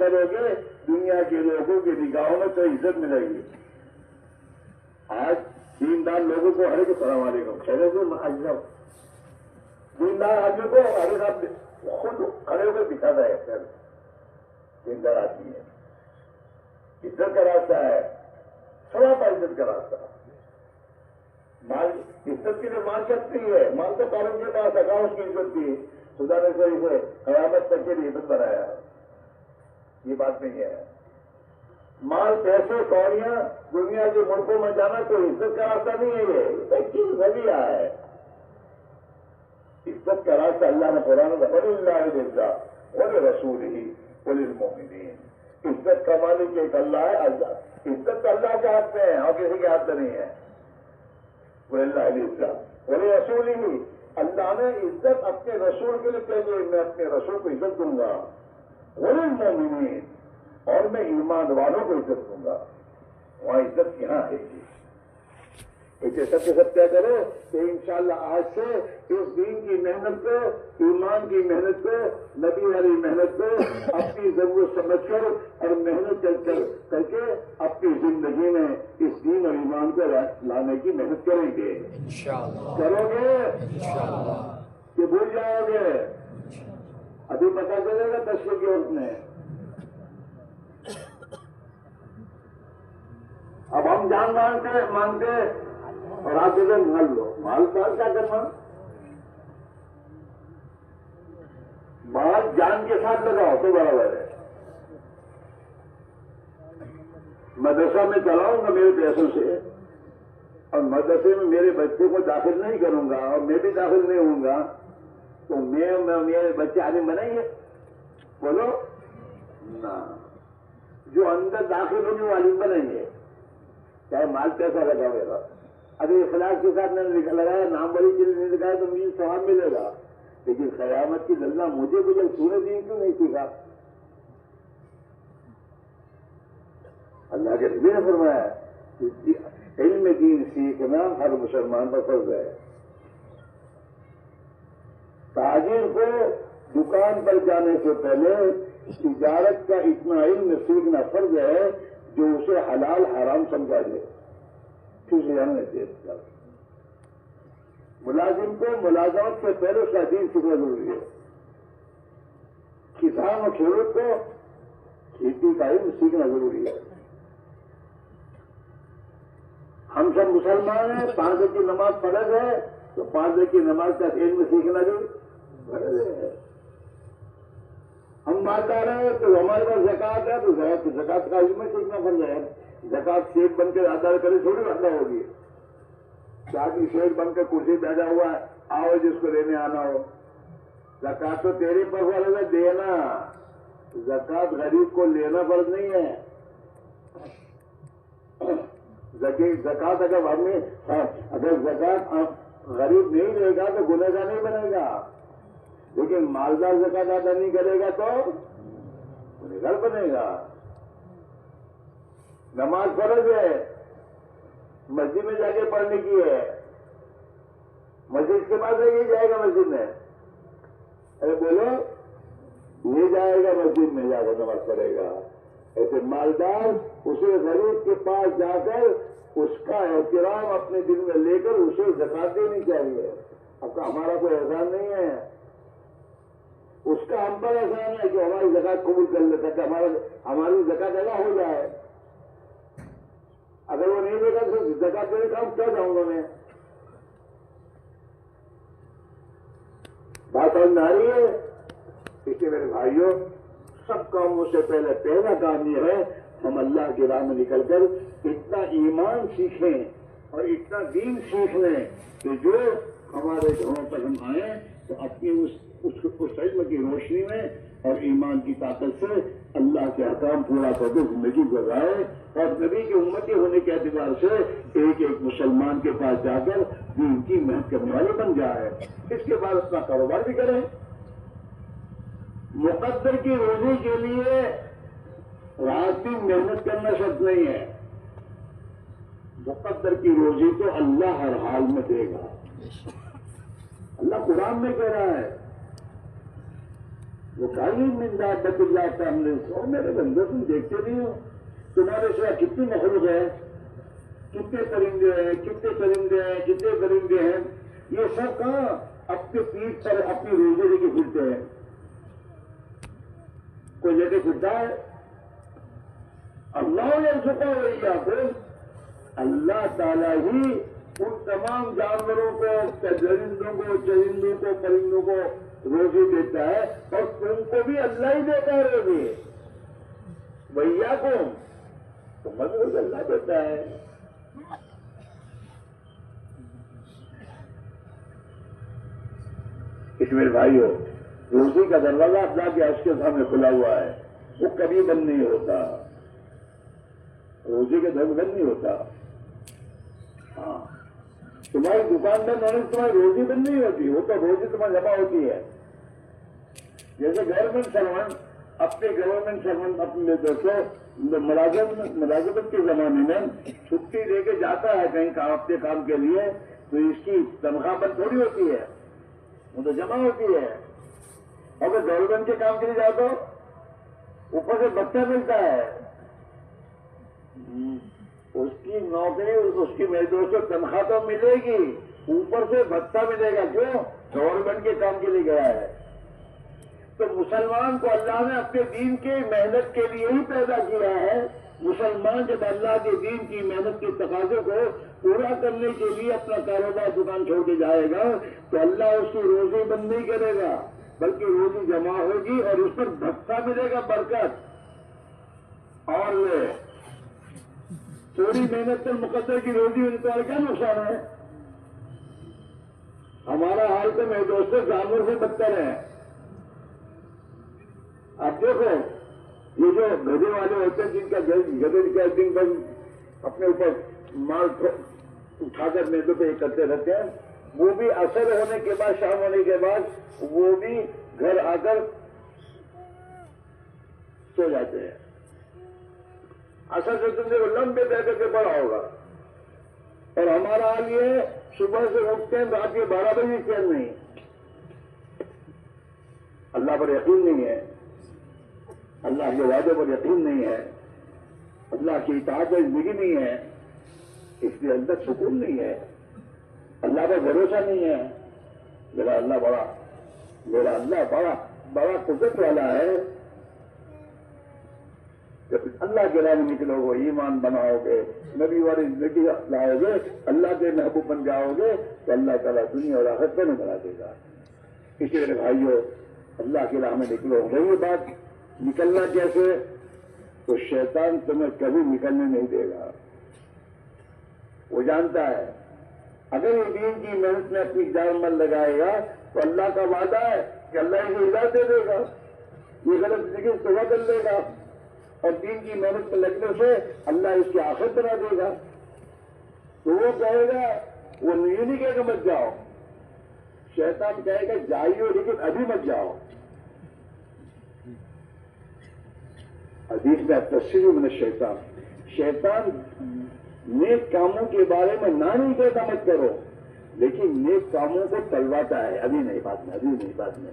بنوگے دنیا کے لوگوں کی نگاہوں میں تو عزت ملے گی. آج دیندار لوگوں کو ہر السلام علیکم دیندار آدمی کو ہر صاحب خود کھڑے ہو کر دکھاتا ہے. سر دیندار آدمی ہے, عزت کا راستہ ہے, تھوڑا سا عزت کا راستہ. مال عزت کے لیے مال سکتی ہے, مال تو کارن کے پاس اگا اس کی عزت کی. خدا نے تو اسے قیامت تک کے لیے عزت بنایا, یہ بات نہیں ہے. مال پیسے کوڑیاں دنیا کے ملکوں میں جانا کوئی عزت کا راستہ نہیں ہے. یہ ایک چیز ذریعہ ہے. عزت کا راستہ اللہ نے قرآن میں وَلِلَّهِ اور رسول ہی وَلِلْمُؤْمِنِينَ. عزت کا مالک ایک اللہ ہے. اللہ عزت اللہ کے ہاتھ میں ہے اور کسی کے ہاتھ میں نہیں ہے. وَلِلَّهِ الْعِزَّةُ وَلِرَسُولِهِ. اللہ نے عزت اپنے رسول کے لیے کہتے میں اپنے رسول کو عزت دوں گا. وَلِلْمُؤْمِنِينَ اور میں ایمان والوں کو عزت دوں گا. وہاں عزت یہاں ہے گی. سب کے سب کیا کرو کہ انشاءاللہ آج سے اس دین کی محنت کو, ایمان کی محنت کو, نبی والی محنت کو اپنی ضرورت سمجھ کر اور محنت کر کے اپنی زندگی میں اس دین اور ایمان کو لانے کی محنت کریں گے. کرو گے کہ بھول جاؤ گے؟ ابھی پتا چلے گا تشریح کے وقت میں. اب ہم جان مانگتے اور آپ جگہ مال لو. مال سال کیا کرنا؟ مال جان کے ساتھ لگاؤ تو برابر ہے. مدرسہ میں چلاؤں گا میرے پیسوں سے اور مدرسے میں میرے بچے کو داخل نہیں کروں گا اور میں بھی داخل نہیں ہوں گا تو میرے بچے عالم بنائیں گے؟ بولو نا. جو اندر داخل ہونے وہ عالم بنائیں گے چاہے مال پیسہ لگاؤ گا. اگر اخلاص کے ساتھ میں نے لگایا, نام بڑی چیز نہیں لگایا تو مجھے ثواب ملے گا. لیکن قیامت کی دلنا مجھے سورج دین کیوں نہیں سیکھا؟ اللہ کے نبی نے فرمایا علم دین سیکھنا ہر مسلمان پر فرض ہے. تاجر کو دکان پر جانے سے پہلے تجارت کا اتنا علم سیکھنا فرض ہے جو اسے حلال حرام سمجھا دے. ملازم کو ملازمت سے پہلے اس کا دین سیکھنا ضروری ہے. کسان اور کھیت کو کھیتی کا علم سیکھنا ضروری ہے. ہم سب مسلمان ہیں, 5 وقت کی نماز فرض ہے تو 5 وقت کی نماز کا علم سیکھنا بھی فرض ہے. ہم مالدار ہیں تو ہمارے پاس زکات ہے تو زکات کا علم سیکھنا فرض ہے. زکات شیخ بن کے ادا کرے تھوڑی ادا ہوگی. شاید شیخ بن کے کرسی بیٹھا ہوا ہے, آؤ جس کو لینے آنا ہو. زکات تو تیرے پر فرض ہے دینا, زکات غریب کو لینا فرض نہیں ہے. زکات اگر زکات غریب نہیں لے گا تو گنہگار نہیں بنے گا, لیکن مالدار زکات ادا نہیں کرے گا تو گنہگار بنے گا. نماز فرض ہے, مسجد میں جا کے پڑھنے کی ہے. مسجد کے پاس یہ جائے گا مسجد میں, ارے بولو یہ جائے گا مسجد میں جا کر نماز پڑھے گا. ایسے مالدار اسے غریب کے پاس جا کر اس کا احترام اپنے دل میں لے کر اسے زکات دینی چاہیے. اب ہمارا کوئی احسان نہیں ہے, اس کا ہم پر احسان ہے جو ہماری زکات قبول کر لیتا کہ ہماری زکات ادا ہو جائے. اگر وہ نہیں لے گا تو زکات دینے کا ہم کیا جاؤں گا میں؟ بات سمجھ میں آ رہی ہے؟ اس لیے میرے بھائیوں, سب کاموں سے پہلا کام یہ ہے ہم اللہ کی راہ میں نکل کر اتنا ایمان سیکھیں اور اتنا دین سیکھ لیں کہ جو ہمارے گھروں پر ہم آئیں تو اپنی اس علم کی روشنی میں اور ایمان کی طاقت سے اللہ کے احکام پورا کر کے زندگی گزارے اور نبی کی امتی ہونے کے اعتبار سے ایک ایک مسلمان کے پاس جا کر دین کی محنت کرنے والے بن جائے. اس کے بعد اپنا کاروبار بھی کریں. مقدر کی روزی کے لیے رات دن محنت کرنا شرط نہیں ہے. مقدر کی روزی تو اللہ ہر حال میں دے گا. اللہ قرآن میں کہہ رہا ہے وہ کالی من دابۃ اللہ تعالی سو میرے بندے تم دیکھتے نہیں ہو تمہارے سوا کتنی مخلوق ہے, کتنے پرندے ہیں, کتنے چرندے ہیں, کتنے درندے ہیں, یہ سب کہاں اپنے پیٹ پر اپنی روزے لے کے پھرتے ہیں. کوئی لے کے پھرتا ہے؟ اللہ یرزقہ وإیاکم, اللہ تعالیٰ ہی ان تمام جانوروں کو, درندوں کو, چرندوں کو, پرندوں کو روزی دیتا ہے, اور تم کو بھی اللہ ہی دیتا ہے روزی. وإیاکم تم روزی اللہ دیتا ہے. اس میرے بھائیو, روزی کا دروازہ اللہ کے عرش کے سامنے کھلا ہوا ہے, وہ کبھی بند نہیں ہوتا. روزی کا دروازہ بند نہیں ہوتا. ہاں, تمہاری دکان بند ہونے سے تمہاری روزی بند نہیں ہوتی, وہ تو روزی تمہاری جمع ہوتی ہے. جیسے گورنمنٹ سروانٹ اپنے گورنمنٹ سروانٹ اپنے دوستوں ملازمت کے زمانے میں چھٹی لے کے جاتا ہے کہیں اپنے کام کے لیے, تو اس کی تنخواہ بند تھوڑی ہوتی ہے, وہ تو جمع ہوتی ہے. اگر گورنمنٹ کے کام کے لیے جاؤ تو اوپر سے بچہ ملتا ہے, اس کی نوکری, اس کی میرے دوستوں تنخواہ تو ملے گی, اوپر سے بچہ ملے گا. کیوں؟ گورنمنٹ کے کام کے لیے گیا ہے. تو مسلمان کو اللہ نے اپنے دین کی محنت کے لیے ہی پیدا کیا ہے. مسلمان جب اللہ کے دین کی محنت کے تقاضے کو پورا کرنے کے لیے اپنا کاروبار دکان چھوڑ کے جائے گا تو اللہ اس کی روزی بند نہیں کرے گا, بلکہ روزی جمع ہوگی اور اس پر بھتہ ملے گا, برکت. اور تھوڑی محنت سے مقدر کی روزی نکال کیا نقصان ہے؟ ہمارا حال تو میرے دوستوں جانور سے بدتر ہے. آپ دیکھو, یہ جو گدے والے ہوتے ہیں جن کا گدے کا دن بھر اپنے اوپر مال اٹھا کر میدوں پہ کرتے رہتے ہیں, وہ بھی اثر ہونے کے بعد, شام ہونے کے بعد وہ بھی گھر آ کر سو جاتے ہیں. اثر سے تم نے لمبے طے کر کے پڑا ہوگا. اور ہمارا حال یہ ہے, صبح سے اٹھتے ہیں رات کے 12 بجے چین نہیں. اللہ پر یقین نہیں ہے, اللہ کے وعدے پر یقین نہیں ہے, اللہ کی اطاعت میں زندگی نہیں ہے, اس لیے اندر سکون نہیں ہے, اللہ پر بھروسہ نہیں ہے. میرا اللہ بڑا قدرت والا ہے. جب اللہ کے راہ میں نکلو گے, ایمان بناؤ گے, نبی والی زندگی لاؤ گے, اللہ کے محبوب بن جاؤ گے, تو اللہ تعالیٰ دنیا اور آخرت دونوں بنا دے گا. اسی لیے بھائیو, اللہ کی راہ میں نکلو. رہی بات نکلنا کیسے, تو شیطان تمہیں کبھی نکلنے نہیں دے گا. وہ جانتا ہے اگر یہ دین کی محنت میں اپنی جان مل لگائے گا تو اللہ کا وعدہ ہے کہ اللہ اسے ہدایت دے دے گا, یہ غلط زندگی توبہ کر لے گا, اور دین کی محنت میں لگنے سے اللہ اس کی آخرت بنا دے گا. تو وہ کہے گا, وہ یہ نہیں کہے گا مت جاؤ, شیطان کہے گا جائیے لیکن ابھی مت جاؤ. حدیث میں تفسیر من الشیطان, شیطان نیک کاموں کے بارے میں نہ نہیں کہتا مت کرو, لیکن نیک کاموں کو ٹلواتا ہے, ابھی نہیں بات میں,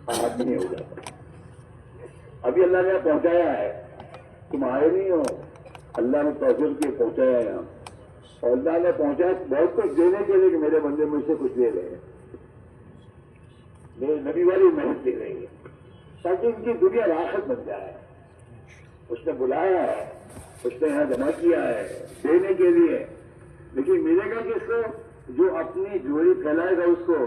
آج نہیں ہو جاتا. ابھی اللہ نے پہنچایا ہے, تم آئے نہیں ہو, اللہ نے توفیق کے پہنچایا ہے. اور اللہ نے پہنچایا بہت کچھ دینے کے لیے کہ میرے بندے مجھ سے کچھ لے رہے ہیں, میرے نبی والی محنت دے رہی ہے تاکہ ان کی دنیا راحت بن جائے. اس نے بلایا ہے, اس نے یہاں جمع کیا ہے دینے کے لیے, لیکن ملے گا کس کو؟ جو اپنی جوڑی پھیلائے گا اس کو.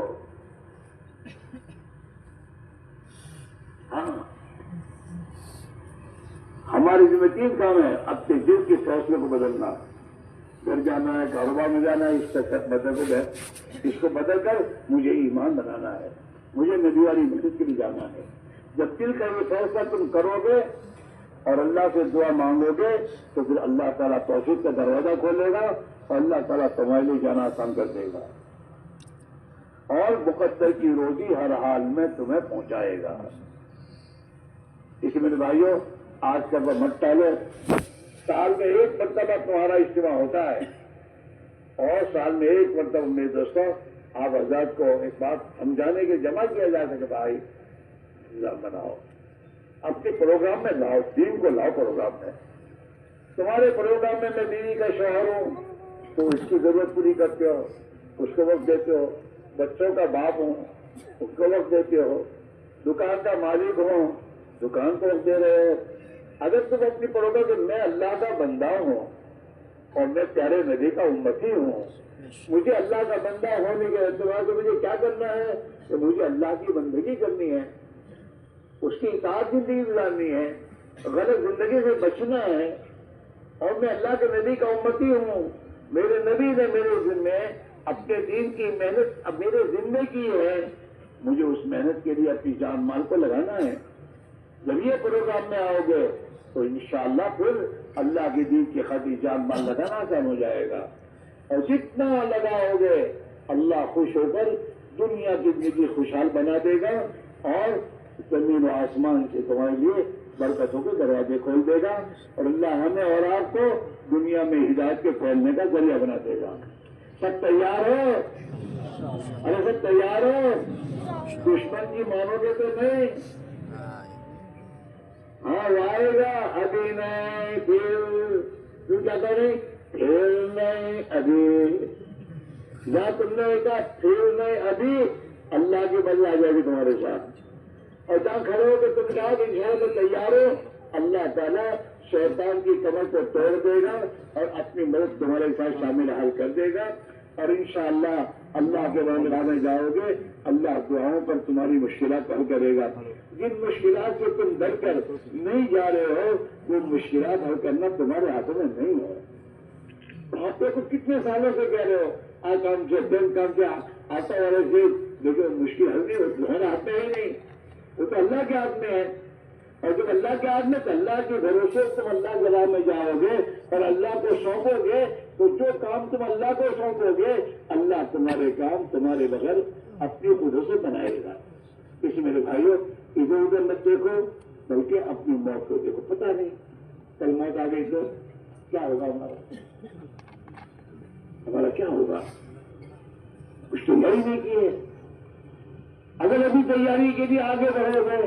ہاں, ہماری ذمہ 3 کام ہے. اپنے دل کے فیصلے کو بدلنا, گھر جانا ہے, کاروبار میں جانا ہے, اس کو بدل کر مجھے ایمان بنانا ہے, مجھے نبی والی محنت کے لیے جانا ہے. جب دل کا یہ فیصلہ تم کرو گے اور اللہ سے دعا مانگو گے تو پھر اللہ تعالیٰ توفیق کا دروازہ کھولے گا اور اللہ تعالیٰ تمہارے لیے جانا آسان کر دے گا, اور مقدر کی روزی ہر حال میں تمہیں پہنچائے گا. اس میرے بھائیوں, آج کا مت ٹالو. سال میں 1 مرتبہ تمہارا اجتماع ہوتا ہے, اور سال میں 1 مرتبہ میرے دوستوں آپ حضرات کو ایک بات سمجھانے کے جمع کیا جا سکے بھائی بناؤ، اپنے پروگرام میں لاؤ، دین کو لاؤ پروگرام میں. تمہارے پروگرام میں بیوی کا شوہر ہوں تو اس کی ضرورت پوری کرتے ہو، اس کو وقت دیتے ہو. بچوں کا باپ ہوں اس کو وقت دیتے ہو. دکان کا مالک ہوں دکان کو وقت دے رہے ہو. اگر تم اپنی پڑھو گے کہ میں اللہ کا بندہ ہوں اور میں پیارے نبی کا امتی ہوں، مجھے اللہ کا بندہ ہونے کے اعتبار سے مجھے کیا کرنا ہے کہ مجھے اللہ کی بندگی کرنی ہے، اس کی اطاعت زندگی گزارنی ہے، غلط زندگی سے بچنا ہے. اور میں اللہ کے نبی کا امتی ہوں. میرے نبی نے میرے ذمے اپنے دین کی محنت اب میرے ذمے کی ہے، مجھے اس محنت کے لیے اپنی جان مال کو لگانا ہے. جب یہ پروگرام میں آؤ گے تو انشاءاللہ پھر اللہ کے دین کی خاطر جان مال لگانا آسان ہو جائے گا. اور جتنا لگاؤ گے اللہ خوش ہو کر دنیا کی زندگی خوشحال بنا دے گا اور زمین و آسمان سے تمہارے لیے برکتوں کے دروازے کھول دے گا. اور اللہ ہمیں اور آپ کو دنیا میں ہدایت کے پھیلنے کا ذریعہ بنا دے گا. سب تیار ہو؟ ارے سب تیار ہو؟ دشمن کی مانو گے تو نہیں؟ ہاں وہ آئے گا ابھی نہیں پھر تو کیا کریں پھر نہیں ابھی. جہاں تم نے کہا پھر نہیں ابھی اللہ کی بدل آ جائے گی تمہارے ساتھ. اور جہاں کھڑے ہو کہ تم کہا کہ گھر میں تیار ہو، اللہ تعالیٰ شیطان کی کمر کو توڑ دے گا اور اپنی مدد تمہارے ساتھ شامل حال کر دے گا. اور انشاءاللہ اللہ کے راہ میں جاؤ گے اللہ دعاؤں پر تمہاری مشکلات حل کرے گا. جن مشکلات سے تم ڈر کر نہیں جا رہے ہو وہ مشکلات حل کرنا تمہارے ہاتھوں میں نہیں ہے. آپ کو کتنے سالوں سے کہہ رہے ہو آ کام سے دن کام سے آتا والے سے دیکھو مشکل حل نہیں ہوتی، تمہارے ہاتھ میں ہی نہیں، وہ تو اللہ کے ہاتھ میں ہے. اور جب اللہ کے ہاتھ میں تو اللہ کے بھروسے تم اللہ کے راہ میں جاؤ گے اور اللہ کو سونپو گے تو جو کام تم اللہ کو سونپو گے اللہ تمہارے کام تمہارے بغیر اپنی خودوں سے بنائے گا. اس میرے بھائیوں ادھر ادھر مت دیکھو بلکہ اپنی موت کو دیکھو. پتہ نہیں کل موت آ گئی تو کیا ہوگا ہمارا کیا ہوگا؟ کچھ تیاری نہیں کی ہے. اگر ابھی تیاری کے لیے آگے بڑھو گے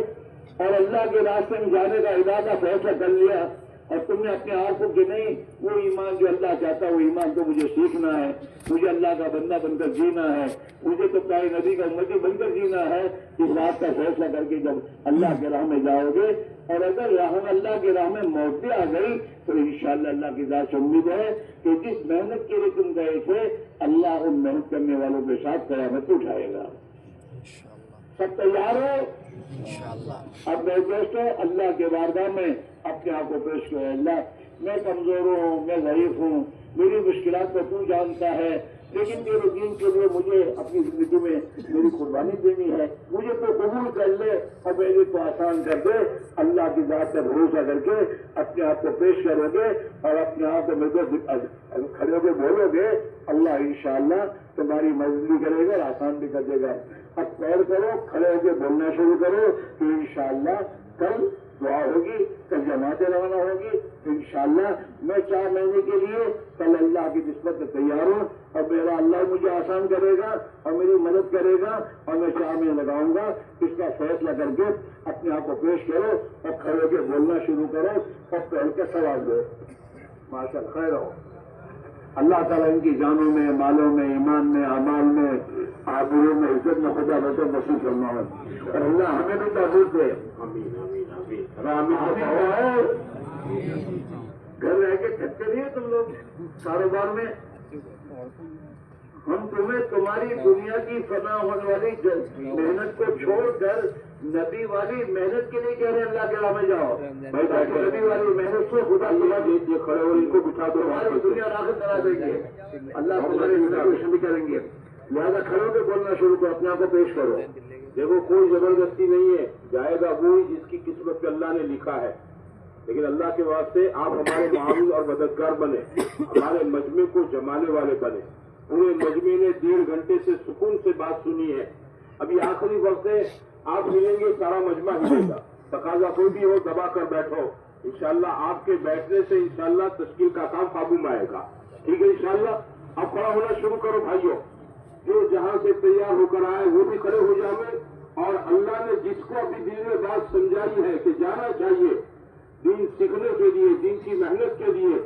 اور اللہ کے راستے میں جانے کا ارادہ فیصلہ کر لیا اور تم نے اپنے آپ کو کہ نہیں وہ ایمان جو اللہ چاہتا ہے وہ ایمان کو مجھے سیکھنا ہے، مجھے اللہ کا بندہ بن کر جینا ہے، مجھے تو پیارے نبی کا امتی بن کر جینا ہے، اس بات کا فیصلہ کر کے جب اللہ کے راہ میں جاؤ گے اور اگر اللہ کے راہ میں موت بھی آ گئی تو انشاءاللہ اللہ کی ذات سے امید ہے کہ جس محنت کے لیے تم گئے تھے اللہ ان محنت کرنے والوں کے ساتھ قیامت اٹھائے گا. سب تیار ہو؟ اب میرے دوستوں اللہ کے بارگاہ میں اپنے آپ کو پیش کرو. اللہ میں کمزور ہوں، میں ضعیف ہوں، میری مشکلات کو تو جانتا ہے، لیکن میرے دین کے لیے مجھے اپنی زندگی میں میری قربانی دینی ہے، مجھے تو قبول کر لے اور میرے کو آسان کر دے. اللہ کی ذات پر بھروسہ کر کے اپنے آپ کو پیش کرو گے اور اپنے آپ کو میرے کھڑے ہو کے بولو گے اللہ انشاءاللہ تمہاری مدد بھی کرے گا اور آسان بھی کر دے گا. اب پیر کرو، کھڑے ہو کے بولنا شروع کرو کہ انشاءاللہ کل دعا ہوگی، کل جماعتیں روانہ ہوگی. انشاءاللہ میں 4 مہینے کے لیے کل اللہ کی نسبت سے تیار ہوں اور میرا اللہ مجھے آسان کرے گا اور میری مدد کرے گا اور میں 4 مہینے لگاؤں گا. اس کا فیصلہ کر کے اپنے آپ کو پیش کرو اور کھڑے ہو کے بولنا شروع کرو اور پہل کے سوال دو. ماشاءاللہ خیر ہو. اللہ تعالیٰ ان کی جانوں میں، مالوں میں، ایمان میں، اعمال میں، آبروں میں، عزت میں خدا بہتر نصیب فرمائے اور اللہ ہمیں بھی تحفظ دے. گھر رہ کے تھکتے نہیں تم لوگ کاروبار میں. ہم تمہیں تمہاری دنیا کی فنا ہونے والی محنت کو چھوڑ کر نبی والی محنت کے لیے کہہ رہے ہیں اللہ کے راہ میں جاؤ. بھائی نبی والی محنت سے خدا اللہ دیجیے کھڑے اور ان کو بٹھا دو، ہماری دنیا راحت کرا دیں گے، اللہ تمہارے روشن بھی کریں گے. لہٰذا کھڑے ہو کے بولنا شروع کرو، اپنے آپ کو پیش کرو. دیکھو کوئی زبردستی نہیں ہے، جائے گا وہی جس کی قسمت پہ اللہ نے لکھا ہے. لیکن اللہ کے واسطے آپ ہمارے معاون اور مددگار بنے، ہمارے مجمع کو جمانے والے بنے. پورے مجمع نے 1.5 گھنٹے سے سکون سے بات سنی ہے. ابھی آخری وقت ہے، آپ ملیں گے سارا مجمع ملے گا. تقاضا کوئی بھی ہو دبا کر بیٹھو. انشاءاللہ آپ کے بیٹھنے سے انشاءاللہ تشکیل کا کام قابو میں آئے گا. ٹھیک ہے انشاءاللہ. اب کھڑا ہونا شروع کرو بھائیوں. جو جہاں سے تیار ہو کر آئے وہ بھی کھڑے ہو جائیں، اور اللہ نے جس کو اپنی دل میں بات سمجھائی ہے کہ جانا چاہیے دین سیکھنے کے لیے، دین کی محنت کے لیے،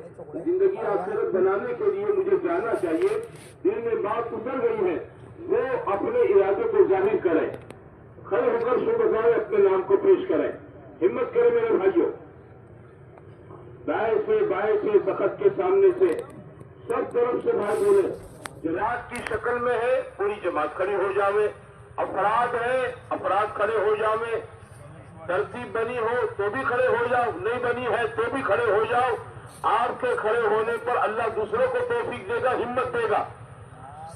زندگی آخرت بنانے کے لیے مجھے جانا چاہیے، دل میں بات اتر گئی ہے، وہ اپنے ارادے کو ظاہر کریں، کھڑے ہو کر شو بجائے اپنے نام کو پیش کریں، ہمت کریں میرے بھائیوں، دائیں سے بائیں سے تخت کے سامنے سے سب طرف سے بھائی بولے، جماعت کی شکل میں ہے پوری جماعت کھڑی ہو جاوے، افراد ہے افراد کھڑے ہو جاوے، ترتیب بنی ہو تو بھی کھڑے ہو جاؤ، نہیں بنی ہے تو بھی کھڑے ہو جاؤ، آپ کے کھڑے ہونے پر اللہ دوسروں کو توفیق دے گا، ہمت دے گا۔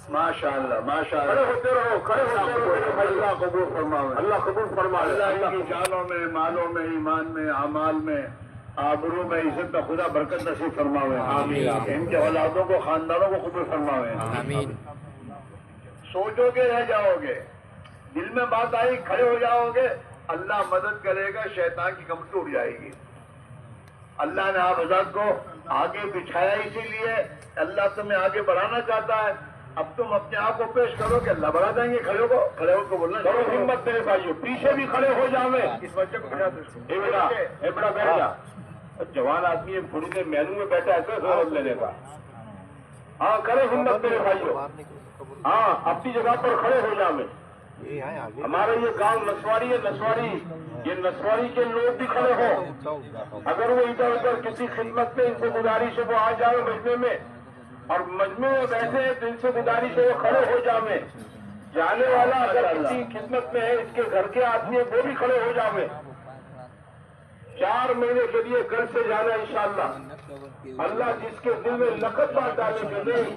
ماشاءاللہ ماشاءاللہ، کھڑے ہوتے رہو، کھڑے ہوتے رہو، اللہ قبول فرمائے، اللہ قبول فرمائے، اللہ کی جانوں میں، مالوں میں، ایمان میں، اعمال میں، آبرو میں عزت کا خدا برکت نصیب فرماوے، ان کے اولادوں کو، خاندانوں کو قبول فرماوے، آمین۔ سوچو گے رہ جاؤ گے، دل میں بات آئی کھڑے ہو جاؤ گے، اللہ مدد کرے گا، شیطان کی کمر ٹوٹ جائے گی۔ اللہ نے آپ حضرت کو آگے بچھایا اسی لیے، اللہ تمہیں آگے بڑھانا چاہتا ہے، اب تم اپنے آپ کو پیش کرو کہ اللہ بڑھا دیں گے، کھڑے ہو کو بولنا کرو، ہمت میرے بھائیو، پیچھے بھی کھڑے ہو جاویں، اس بچے کو بڑھا دو، بڑا بیٹھ جا، جوان آدمی ہے تھوڑی دیر مینو میں بیٹھا ایسا سہولت لینے کا، ہاں کرے ہمت میرے بھائیو، ہاں اپنی جگہ پر کھڑے ہو جاویں۔ ہمارا یہ گاؤں نسواری ہے، نسواری، یہ نسواری کے لوگ بھی کھڑے ہو، اگر وہ ادھر ادھر کسی خدمت میں، ان سے گزارش ہے وہ آ جائے مجمع میں، اور مجمع میں بیٹھے ہیں تو ان سے گزارش ہے وہ کھڑے ہو جاویں، جانے والا اگر کسی خدمت میں ہے، اس کے گھر کے آدمی ہے وہ بھی کھڑے ہو جاویں۔ 4 مہینے کے لیے گھر سے جانا انشاءاللہ، اللہ جس کے دل میں لقب بات ڈالے کہ نہیں،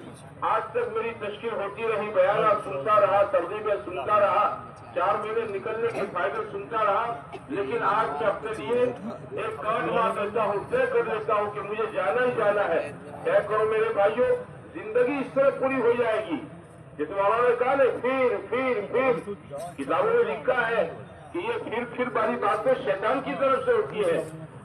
آج تک میری تشکیل ہوتی رہی، بیانات سنتا رہا، ترغیبیں سنتا رہا، 4 مہینے نکلنے کے فائدے سنتا رہا، لیکن آج میں اپنے لیے ایک کارڈ مار لیتا ہوں، طے کر لیتا ہوں کہ مجھے جانا ہی جانا ہے۔ طے کرو میرے بھائیوں، زندگی اس طرح پوری ہو جائے گی جس مولانا نے کہا نا، پھر کتابوں میں لکھا ہے کہ یہ پھر والی باتیں شیطان کی طرف سے ہوتی ہے،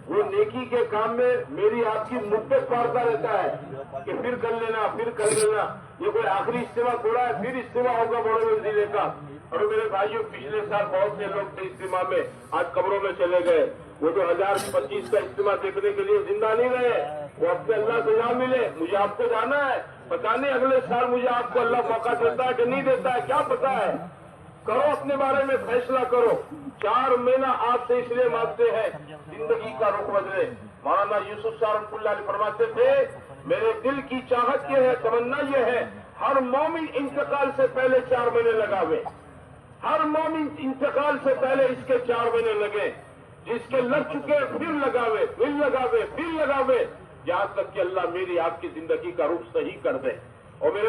وہ نیکی کے کام میں میری آپ کی مدت مارتا رہتا ہے کہ پھر کر لینا، یہ کوئی آخری اجتماع تھوڑا ہے، پھر اجتماع ہوگا بڑے منزلے کا۔ اور میرے بھائیوں، پچھلے سال بہت سے لوگ تھے اجتماع میں، آج قبروں میں چلے گئے، وہ 2025 کا اجتماع دیکھنے کے لیے زندہ نہیں رہے، وہ اپنے اللہ سے جا ملے۔ مجھے آپ کو جانا ہے، پتا نہیں اگلے سال مجھے آپ کو اللہ موقع دیتا ہے کہ نہیں دیتا ہے، کیا پتا ہے، کرو اپنے بارے میں فیصلہ کرو۔ 4 مہینہ آپ سے اس لیے مانگتے ہیں زندگی کا رخ بدلے۔ مولانا یوسف صاحب رحمۃ اللہ علیہ فرماتے تھے، میرے دل کی چاہت یہ ہے، تمنا یہ ہے، ہر مومن انتقال سے پہلے 4 مہینے لگاوے، ہر مومن انتقال سے پہلے اس کے 4 مہینے لگے، جس کے لگ چکے پھر لگاوے، یہاں تک کہ اللہ میری آپ کی زندگی کا رخ صحیح کر دے۔ اور میرے